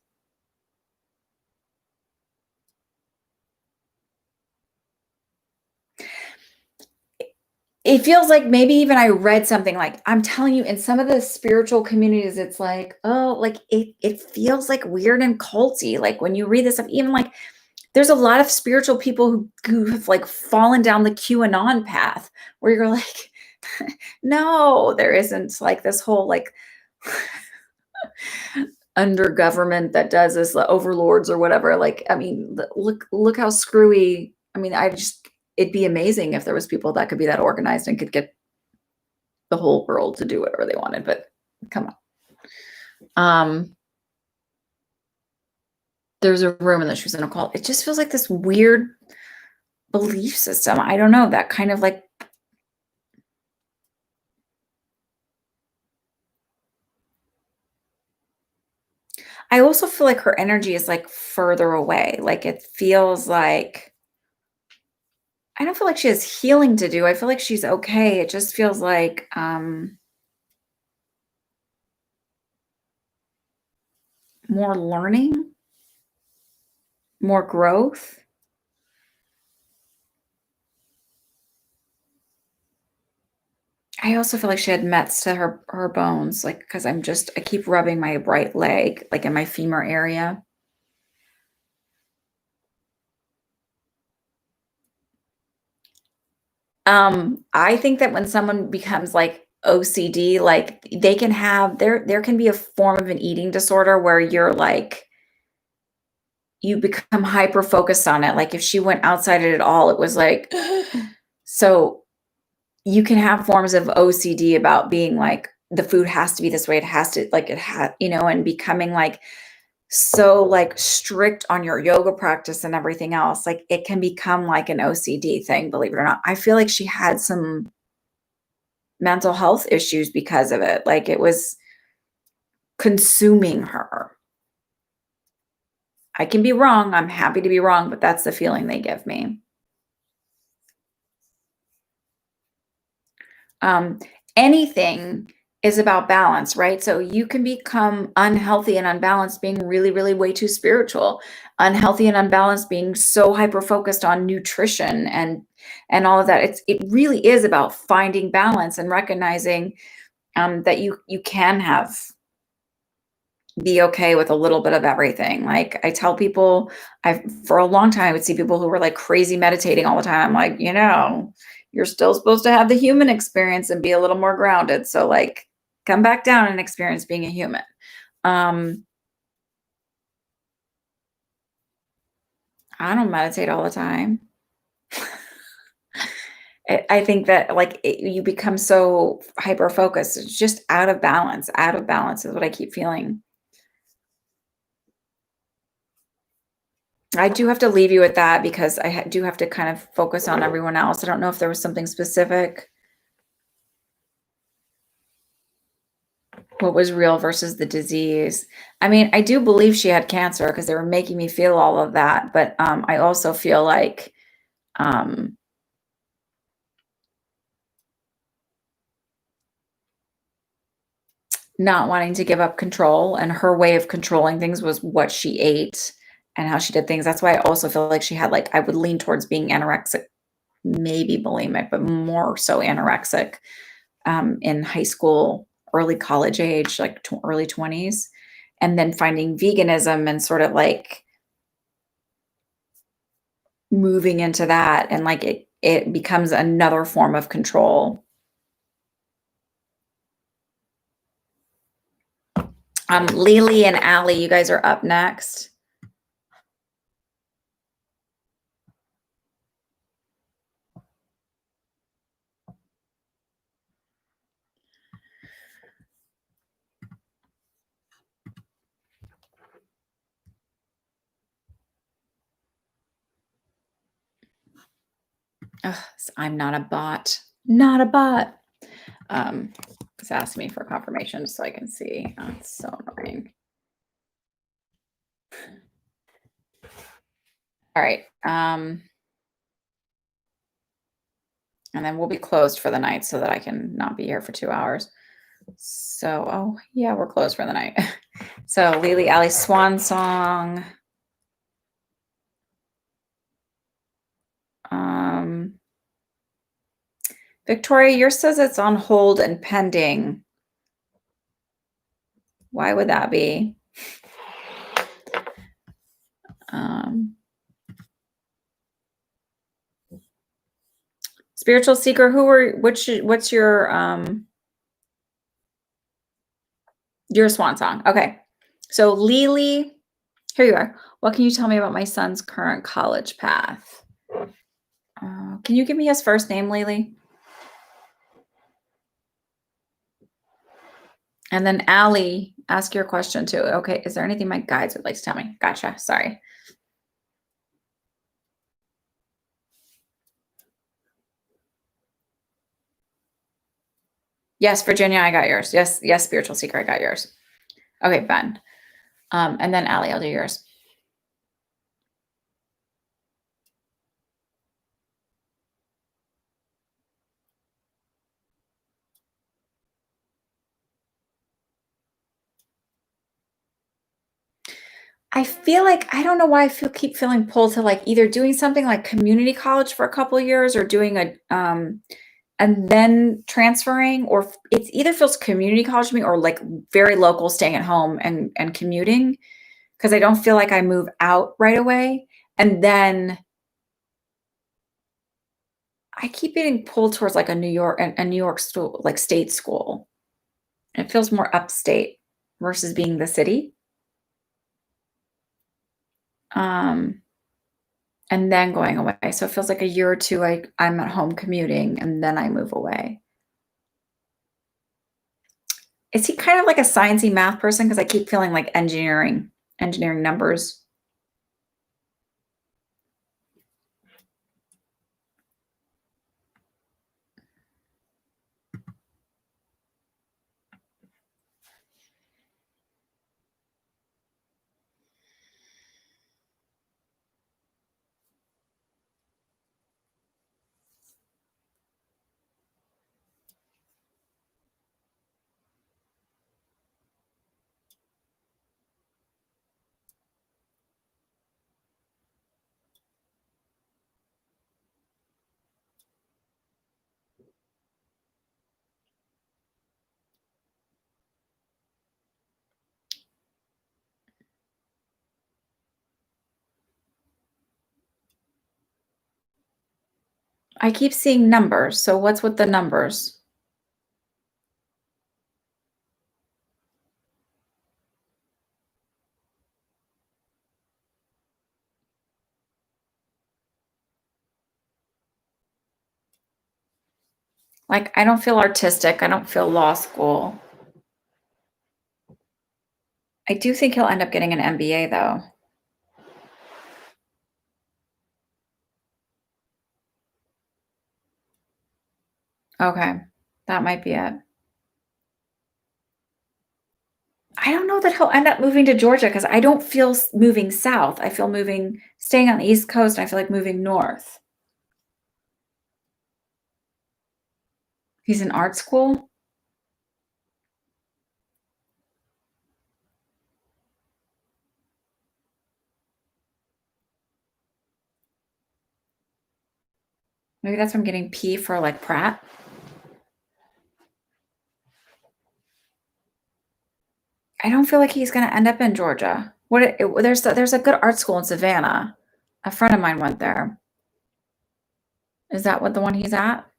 It feels like maybe even I read something like I'm telling you in some of the spiritual communities, it's like, oh, like it feels like weird and culty. Like when you read this stuff, even like there's a lot of spiritual people who have like fallen down the QAnon path where you're like, no, there isn't like this whole like under government that does this, the overlords or whatever. Like, I mean, look how screwy. I mean, it'd be amazing if there was people that could be that organized and could get the whole world to do whatever they wanted. But come on. There's a rumor that she was in a cult. It just feels like this weird belief system. I don't know, that kind of like I also feel like her energy is like further away. Like it feels like I don't feel like she has healing to do. I feel like she's okay. It just feels like more learning, more growth. I also feel like she had Mets to her bones, like, because I keep rubbing my right leg, like, in my femur area. I think that when someone becomes, like, OCD, like, they can have there can be a form of an eating disorder where you become hyper focused on it, like, if she went outside it at all, it was like so you can have forms of OCD about being like, the food has to be this way, it has to like, and becoming, like, so, like, strict on your yoga practice and everything else, like, it can become like an OCD thing, believe it or not. I feel like she had some mental health issues because of it, like, it was consuming her. I can be wrong, I'm happy to be wrong, but that's the feeling they give me. Um, Anything is about balance, right? So you can become unhealthy and unbalanced being really, really way too spiritual, unhealthy and unbalanced being so hyper focused on nutrition and all of that. It really is about finding balance and recognizing that you can have be okay with a little bit of everything. Like I tell people, I've for a long time I would see people who were like crazy meditating all the time. I'm like, you're still supposed to have the human experience and be a little more grounded. So like come back down and experience being a human. Um, I don't meditate all the time. I think that like you become so hyper focused. It's just out of balance. Out of balance is what I keep feeling. I do have to leave you with that because do have to kind of focus on everyone else. I don't know if there was something specific. What was real versus the disease? I mean, I do believe she had cancer because they were making me feel all of that, but, I also feel like, um, not wanting to give up control, and her way of controlling things was what she ate and how she did things. That's why I also feel like she had, like I would lean towards being anorexic, maybe bulimic, but more so anorexic, in high school, early college age, like, early 20s, and then finding veganism and sort of, like, moving into that and like it becomes another form of control. Lily and Allie, you guys are up next. Ugh, I'm not a bot. Not a bot. It's asking me for confirmation so I can see. Oh, it's so annoying. All right. And then we'll be closed for the night so that I can not be here for 2 hours. So, oh yeah, we're closed for the night. So Lily Allie Swan Song. Um, Victoria, yours says it's on hold and pending. Why would that be? Um, Spiritual seeker, what's your swan song? Okay. So Lily, here you are. What can you tell me about my son's current college path? Can you give me his first name, Lily? And then Allie, ask your question too. Okay. Is there anything my guides would like to tell me? Gotcha. Sorry. Yes, Virginia, I got yours. Yes, yes, spiritual seeker, I got yours. Okay, Ben. And then Allie, I'll do yours. I feel like I don't know why keep feeling pulled to like either doing something like community college for a couple of years or doing and then transferring, or it's either feels community college to me or like very local, staying at home and commuting, because I don't feel like I move out right away. And then I keep getting pulled towards like a New York school, like state school. It feels more upstate versus being the city. Um, and then going away. So it feels like a year or two I'm at home commuting and then I move away. Is he kind of like a sciencey math person? Because I keep feeling like engineering numbers. I keep seeing numbers. So what's with the numbers? Like, I don't feel artistic. I don't feel law school. I do think he'll end up getting an MBA though. Okay. That might be it. I don't know that he'll end up moving to Georgia because I don't feel moving south. I feel staying on the East Coast, and I feel like moving north. He's in art school. Maybe that's why I'm getting P for like Pratt. I don't feel like he's going to end up in Georgia. There's a good art school in Savannah. A friend of mine went there. Is that what the one he's at?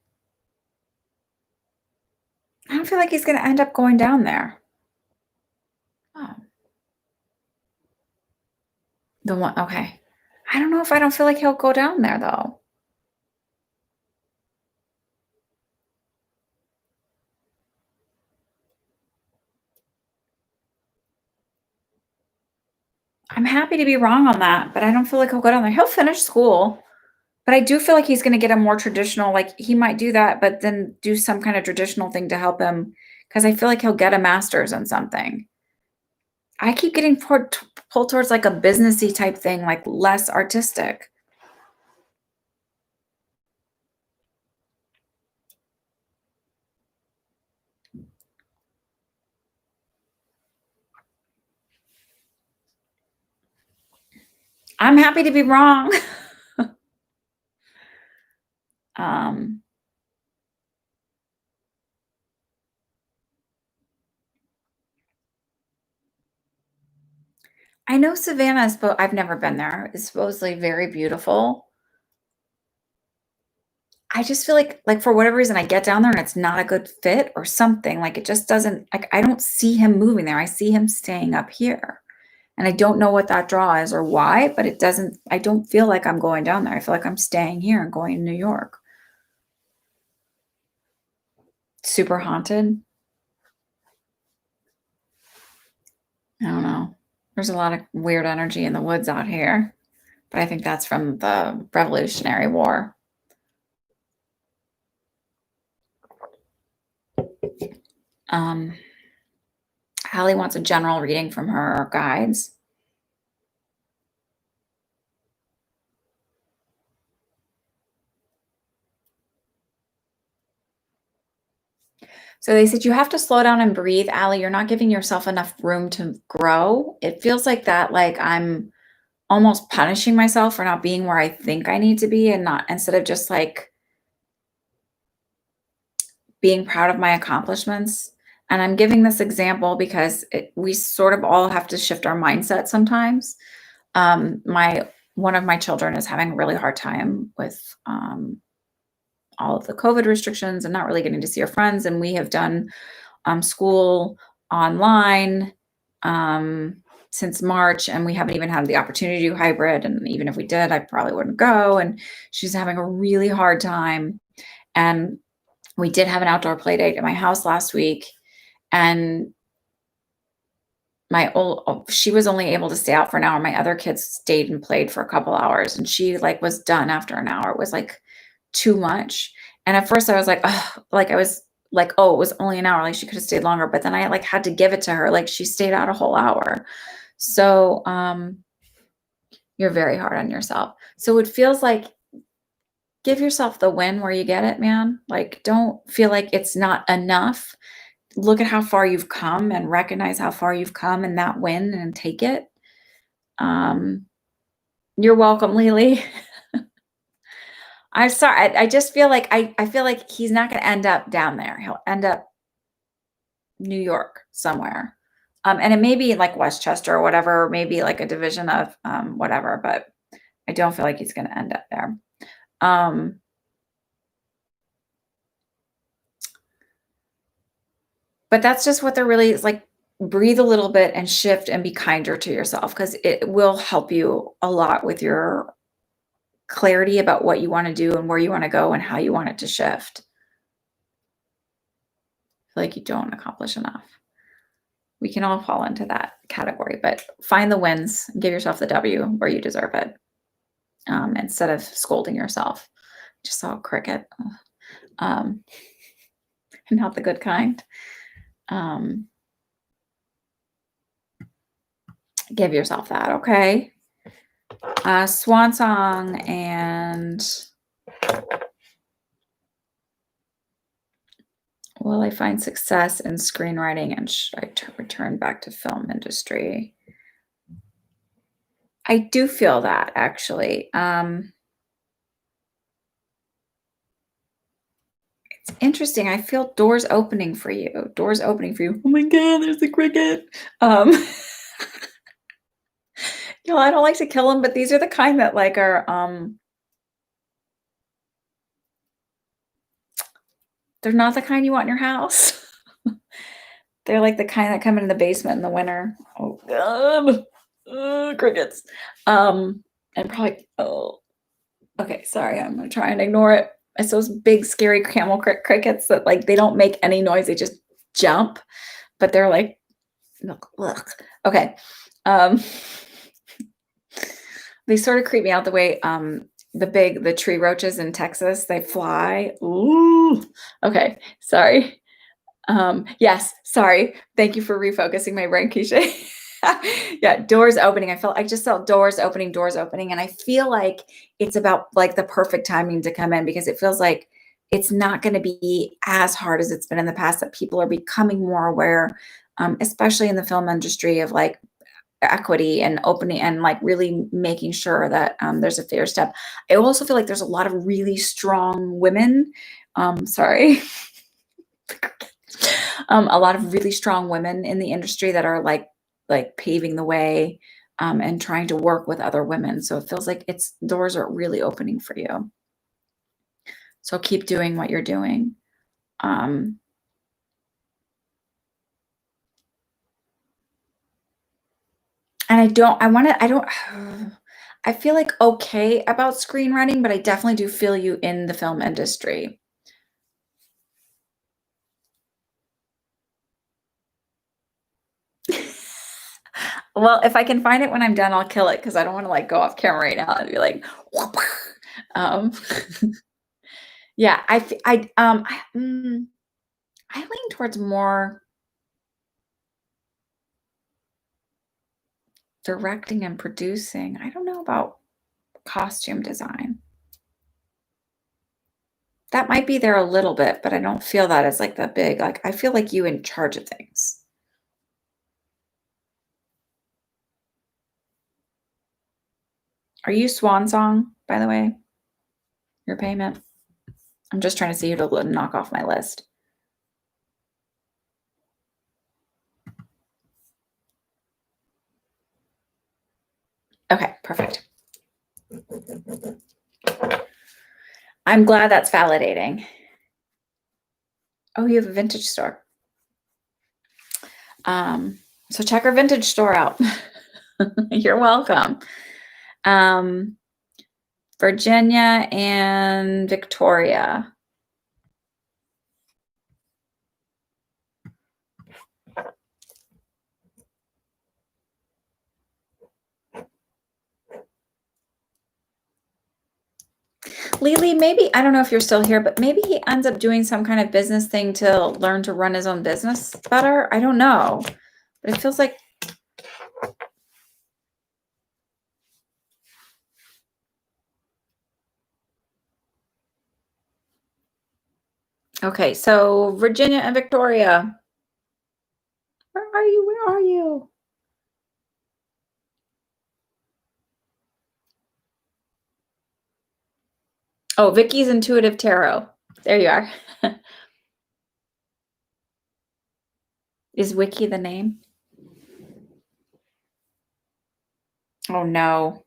I don't feel like he's going to end up going down there. Oh, the one. Okay. I don't feel like he'll go down there though. I'm happy to be wrong on that, but I don't feel like he'll go down there. He'll finish school, but I do feel like he's going to get a more traditional, like he might do that, but then do some kind of traditional thing to help him because I feel like he'll get a master's in something. I keep getting pulled towards like a businessy type thing, like less artistic. I'm happy to be wrong. um, I know Savannah is, but I've never been there. It's supposedly very beautiful. I just feel like for whatever reason, I get down there and it's not a good fit or something. Like it just doesn't. Like I don't see him moving there. I see him staying up here. And I don't know what that draw is or why, but it doesn't, I don't feel like I'm going down there. I feel like I'm staying here and going to New York. Super haunted. I don't know. There's a lot of weird energy in the woods out here, but I think that's from the Revolutionary War. Um, Hallie wants a general reading from her guides. So they said you have to slow down and breathe, Allie. You're not giving yourself enough room to grow. It feels like that, like I'm almost punishing myself for not being where I think I need to be and not instead of just like being proud of my accomplishments. And I'm giving this example because we sort of all have to shift our mindset sometimes. My One of my children is having a really hard time with all of the COVID restrictions and not really getting to see her friends. And we have done school online um, since March, and we haven't even had the opportunity to do hybrid. And even if we did, I probably wouldn't go. And she's having a really hard time. And we did have an outdoor play date at my house last week, and she was only able to stay out for an hour. My other kids stayed and played for a couple hours, and she like was done after an hour. It was like too much. And at first I was like, oh, like I was like, oh, it was only an hour. Like she could have stayed longer. But then I like had to give it to her. Like she stayed out a whole hour. So you're very hard on yourself. So it feels like give yourself the win where you get it, man. Like don't feel like it's not enough. Look at how far you've come and recognize how far you've come and that win and take it. Um, you're welcome, Lily. I'm sorry. I just feel like I feel like he's not going to end up down there. He'll end up New York somewhere. And it may be like Westchester or whatever, maybe like a division of whatever, but I don't feel like he's going to end up there. Um, but that's just what they're really is like. Breathe a little bit and shift and be kinder to yourself because it will help you a lot with your clarity about what you want to do and where you want to go and how you want it to shift. I feel like you don't accomplish enough. We can all fall into that category, but find the wins and give yourself the W where you deserve it instead of scolding yourself. Just saw a cricket, and not the good kind. Give yourself that, okay? Swan song and will I find success in screenwriting and should I return back to film industry? I do feel that actually. It's interesting. I feel doors opening for you. Doors opening for you. Oh my God, there's the cricket. I don't like to kill them, but these are the kind that like are they're not the kind you want in your house. They're like the kind that come in the basement in the winter. Oh God. Crickets. And probably okay, sorry, I'm gonna try and ignore it. It's those big scary camel crickets that like they don't make any noise, they just jump, but they're like ugh. Okay. They sort of creep me out the way the tree roaches in Texas, they fly. Ooh. Okay, sorry. Yes, sorry. Thank you for refocusing my brain, Keisha. Yeah, doors opening. I just felt doors opening, and I feel like it's about like the perfect timing to come in because it feels like it's not going to be as hard as it's been in the past. That people are becoming more aware, especially in the film industry, of like equity and opening and like really making sure that there's a fair step. I also feel like there's a lot of really strong women. Sorry. A lot of really strong women in the industry that are like paving the way and trying to work with other women. So it feels like doors are really opening for you. So keep doing what you're doing. And I feel like okay about screenwriting, but I definitely do feel you in the film industry. Well, if I can find it when I'm done, I'll kill it because I don't want to like go off camera right now and be like, um, yeah, I lean towards more directing and producing. I don't know about costume design. That might be there a little bit, but I don't feel that as like the big, like I feel like you in charge of things. Are you Swan Song, by the way? Your payment? I'm just trying to see who to knock off my list. Perfect. I'm glad that's validating. Oh, you have a vintage store. So check our vintage store out. You're welcome. Virginia and Victoria. Lily, maybe, I don't know if you're still here, but maybe he ends up doing some kind of business thing to learn to run his own business better. I don't know, but it feels like. Okay, so Virginia and Victoria. Where are you? Where are you? Oh, Vicky's Intuitive Tarot. There you are. Is Wiki the name? Oh, no.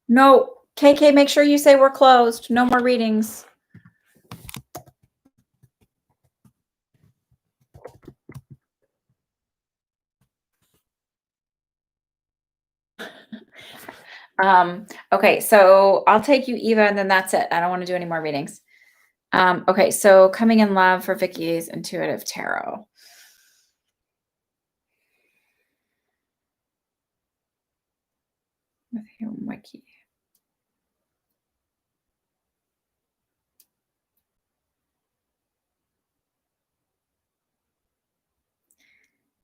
No. KK, make sure you say we're closed. No more readings. Okay, so I'll take you, Eva, and then that's it. I don't want to do any more readings. Okay, so coming in love for Vicky's Intuitive Tarot. Wiki.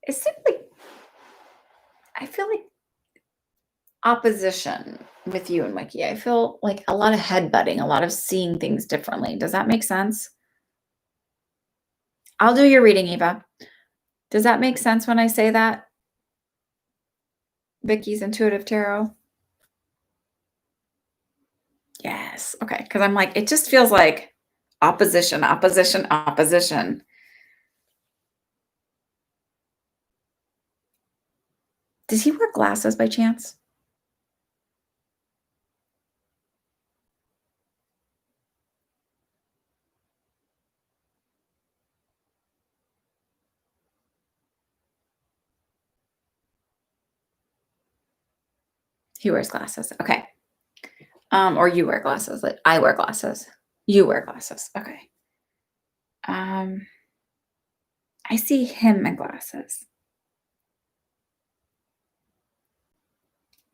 It seems like, I feel like opposition with you and Wiki. I feel like a lot of headbutting, a lot of seeing things differently. Does that make sense? I'll do your reading, Eva. Does that make sense when I say that? Vicky's Intuitive Tarot. Yes. Okay. Because I'm like, it just feels like opposition, opposition, opposition. Does he wear glasses by chance? He wears glasses. Okay. Or you wear glasses. Like I wear glasses. You wear glasses. Okay. I see him in glasses.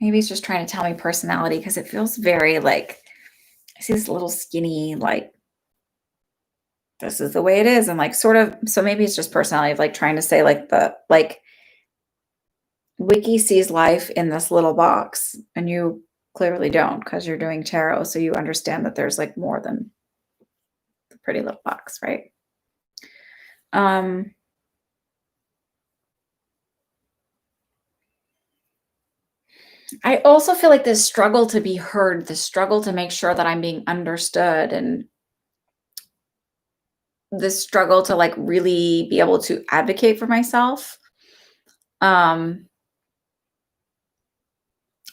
Maybe he's just trying to tell me personality because it feels very like I see this little skinny, like this is the way it is. And like sort of, so maybe it's just personality of like trying to say like Wiki sees life in this little box and you clearly don't because you're doing tarot. So you understand that there's like more than the pretty little box, right? I also feel like this struggle to be heard, the struggle to make sure that I'm being understood, and this struggle to like really be able to advocate for myself. And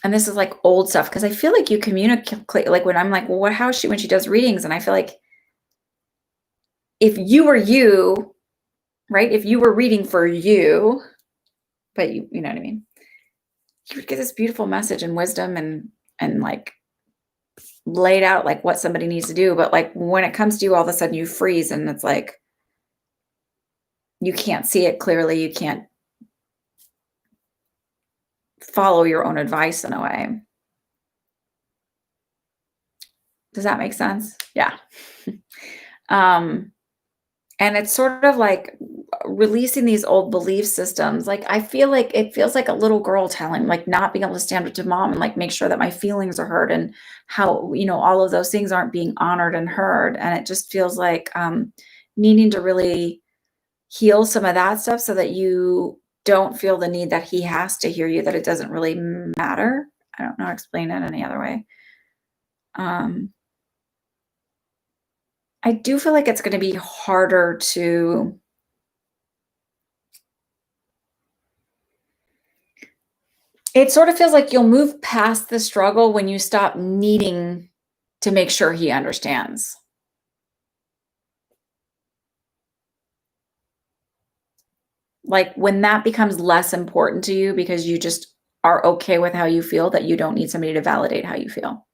this is like old stuff because I feel like you communicate like when I'm like, well, how is she when she does readings? And I feel like if you were you, right? If you were reading for you, but you know what I mean? You would get this beautiful message and wisdom and like laid out like what somebody needs to do. But like when it comes to you, all of a sudden you freeze and it's like you can't see it clearly. You can't follow your own advice in a way. Does that make sense? Yeah. And it's sort of like releasing these old belief systems. Like I feel like it feels like a little girl telling, like not being able to stand up to mom and like make sure that my feelings are heard and how, you know, all of those things aren't being honored and heard. And it just feels like needing to really heal some of that stuff so that you don't feel the need that he has to hear you, that it doesn't really matter. I don't know how to explain it any other way. I do feel like it's going to be harder to It sort of feels like you'll move past the struggle when you stop needing to make sure he understands. Like, when that becomes less important to you because you just are okay with how you feel, that you don't need somebody to validate how you feel.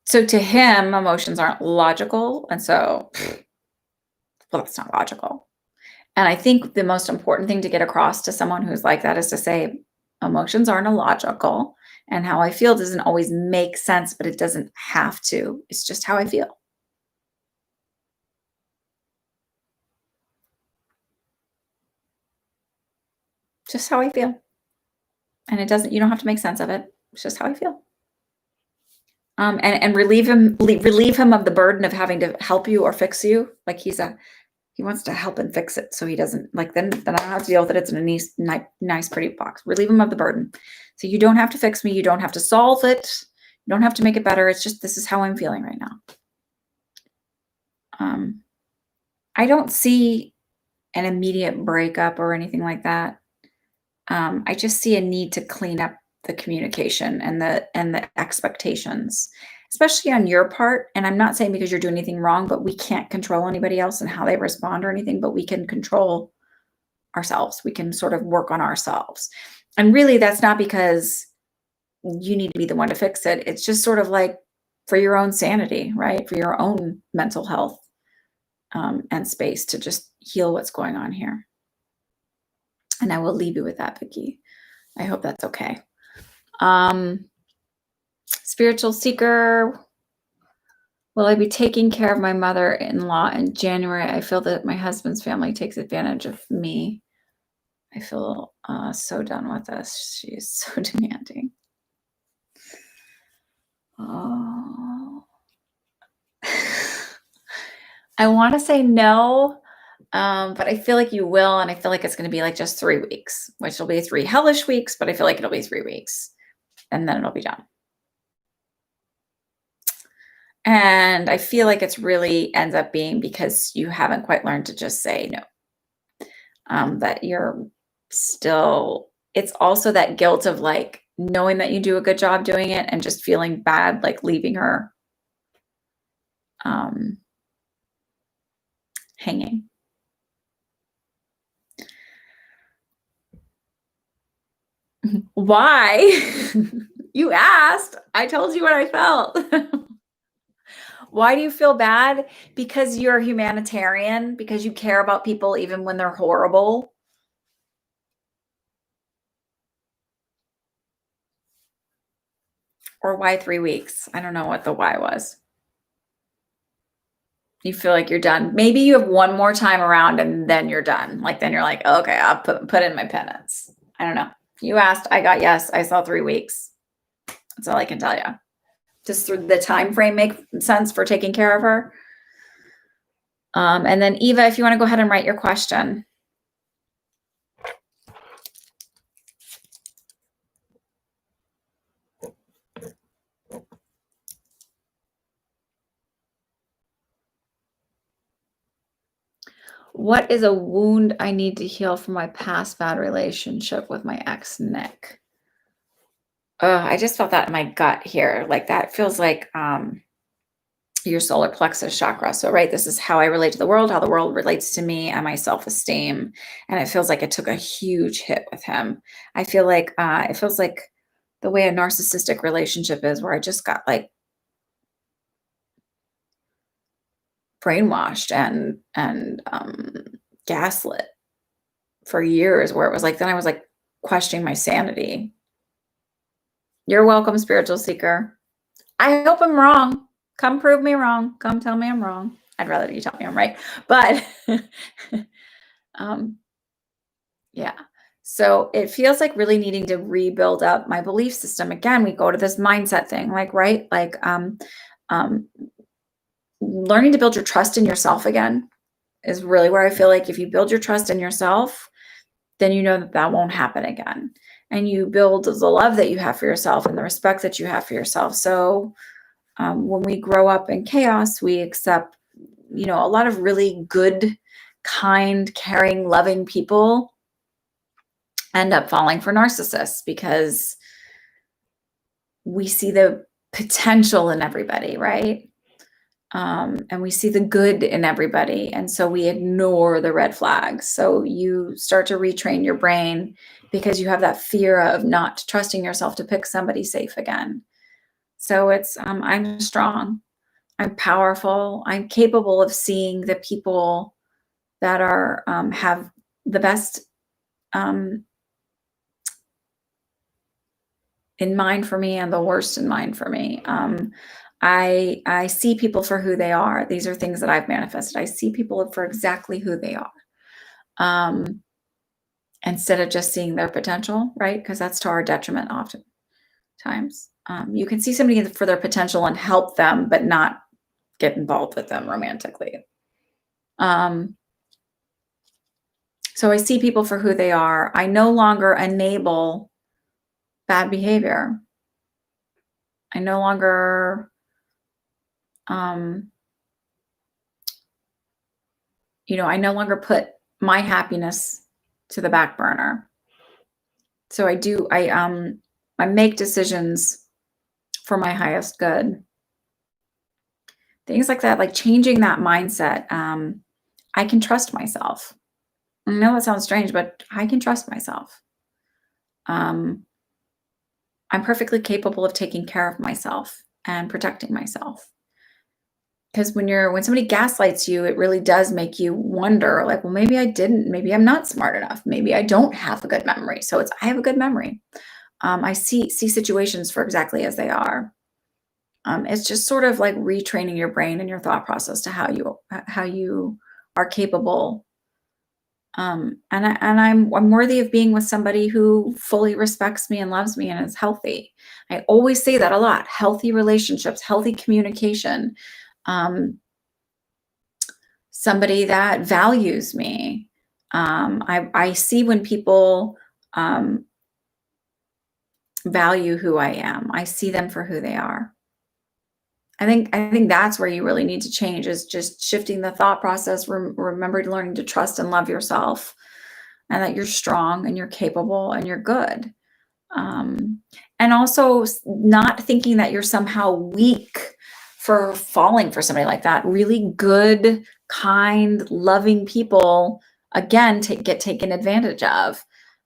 So to him, emotions aren't logical, and so, well, that's not logical. And I think the most important thing to get across to someone who's like that is to say, emotions aren't illogical, and how I feel doesn't always make sense, but it doesn't have to. It's just how I feel. Just how I feel. And it doesn't, you don't have to make sense of it. It's just how I feel. And relieve him of the burden of having to help you or fix you. Like he wants to help and fix it so he doesn't like then I don't have to deal with it. It's in a nice pretty box. Relieve him of the burden. So you don't have to fix me. You don't have to solve it. You don't have to make it better. It's just this is how I'm feeling right now. I don't see an immediate breakup or anything like that. I just see a need to clean up the communication and the expectations, especially on your part. And I'm not saying because you're doing anything wrong, but we can't control anybody else and how they respond or anything, but we can control ourselves. We can sort of work on ourselves. And really, that's not because you need to be the one to fix it. It's just sort of like for your own sanity, right? For your own mental health and space to just heal what's going on here. And I will leave you with that, Vicky. I hope that's okay. Spiritual seeker. Will I be taking care of my mother-in-law in January? I feel that my husband's family takes advantage of me. I feel so done with this. She is so demanding. Oh. I want to say no, but I feel like you will, and I feel like it's going to be like just 3 weeks, which will be 3 hellish weeks, but I feel like it'll be 3 weeks, and then it'll be done. And I feel like it's really ends up being because you haven't quite learned to just say no. That you're still, it's also that guilt of like knowing that you do a good job doing it and just feeling bad, like leaving her hanging. Why? You asked. I told you what I felt. Why do you feel bad? Because you're a humanitarian, because you care about people even when they're horrible. Or why 3 weeks? I don't know what the why was. You feel like you're done. Maybe you have one more time around and then you're done. Like then you're like, okay, I'll put in my penance. I don't know. You asked, I got yes. I saw 3 weeks. That's all I can tell you. Does the time frame make sense for taking care of her? And then Eva, if you want to go ahead and write your question. What is a wound I need to heal from my past bad relationship with my ex, Nick? I just felt that in my gut here. Like that feels like your solar plexus chakra. So, right, this is how I relate to the world, how the world relates to me and my self-esteem. And it feels like it took a huge hit with him. I feel like it feels like the way a narcissistic relationship is, where I just got like brainwashed and gaslit for years, where it was like, then I was like questioning my sanity. You're welcome, spiritual seeker. I hope I'm wrong. Come prove me wrong. Come tell me I'm wrong. I'd rather you tell me I'm right. But yeah. So it feels like really needing to rebuild up my belief system. Again, we go to this mindset thing, like, right? Like learning to build your trust in yourself again is really where I feel like if you build your trust in yourself, then you know that that won't happen again. And you build the love that you have for yourself and the respect that you have for yourself. So when we grow up in chaos, we accept a lot of really good, kind, caring, loving people end up falling for narcissists because we see the potential in everybody, right? And we see the good in everybody. And so we ignore the red flags. So you start to retrain your brain because you have that fear of not trusting yourself to pick somebody safe again. So it's, I'm strong, I'm powerful, I'm capable of seeing the people that are, have the best, in mind for me and the worst in mind for me. I see people for who they are. These are things that I've manifested. I see people for exactly who they are, instead of just seeing their potential, right? Because that's to our detriment oftentimes. You can see somebody for their potential and help them, but not get involved with them romantically. So I see people for who they are. I no longer enable bad behavior. I no longer, I no longer put my happiness to the back burner. So I make decisions for my highest good. Things like that, like changing that mindset. I can trust myself. I know that sounds strange, but I can trust myself. I'm perfectly capable of taking care of myself and protecting myself. Because when somebody gaslights you, it really does make you wonder, like, well, maybe maybe I'm not smart enough. Maybe I don't have a good memory. So I have a good memory. I see situations for exactly as they are. It's just sort of like retraining your brain and your thought process to how you are capable. And I'm worthy of being with somebody who fully respects me and loves me and is healthy. I always say that a lot. Healthy relationships, healthy communication. Somebody that values me. I see when people value who I am. I see them for who they are. I think that's where you really need to change, is just shifting the thought process. Remember learning to trust and love yourself, and that you're strong and you're capable and you're good. And also not thinking that you're somehow weak for falling for somebody like that. Really good, kind, loving people, again, get taken advantage of.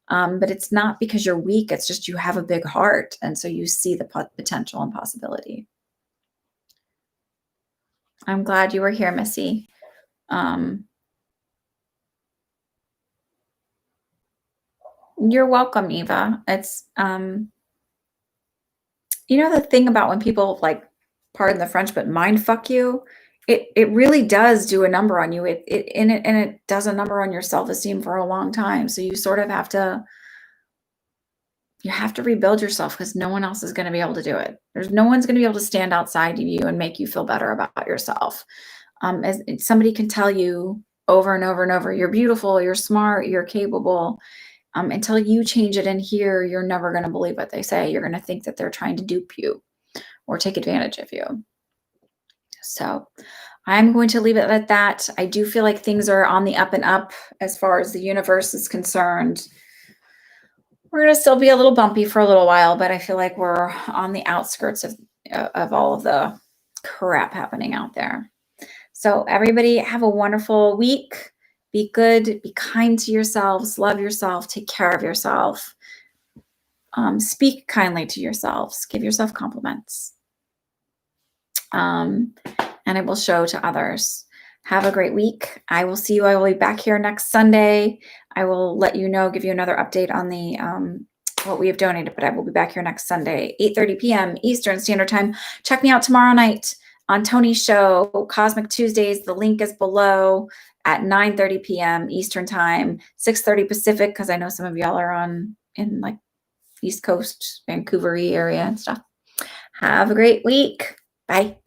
But it's not because you're weak. It's just you have a big heart. And so you see the potential and possibility. I'm glad you were here, Missy. You're welcome, Eva. It's, the thing about when people, like, pardon the French, but mind fuck you, it really does do a number on you. It does a number on your self-esteem for a long time. So you sort of have to rebuild yourself, because no one else is going to be able to do it. There's no one's going to be able to stand outside of you and make you feel better about yourself. As somebody can tell you over and over and over, you're beautiful, you're smart, you're capable. Until you change it in here, you're never going to believe what they say. You're going to think that they're trying to dupe you or take advantage of you. So I'm going to leave it at that. I do feel like things are on the up and up as far as the universe is concerned. We're going to still be a little bumpy for a little while, but I feel like we're on the outskirts of all of the crap happening out there. So everybody have a wonderful week. Be good, be kind to yourselves, love yourself, take care of yourself. Speak kindly to yourselves, give yourself compliments. And it will show to others. Have a great week. I will see you. I will be back here next Sunday. I will let you know, give you another update on the what we have donated, but I will be back here next Sunday, 8:30 p.m. Eastern Standard Time. Check me out tomorrow night on Tony's show, Cosmic Tuesdays. The link is below at 9:30 p.m. Eastern Time, 6:30 Pacific, because I know some of y'all are in like East Coast, Vancouver area and stuff. Have a great week. Bye.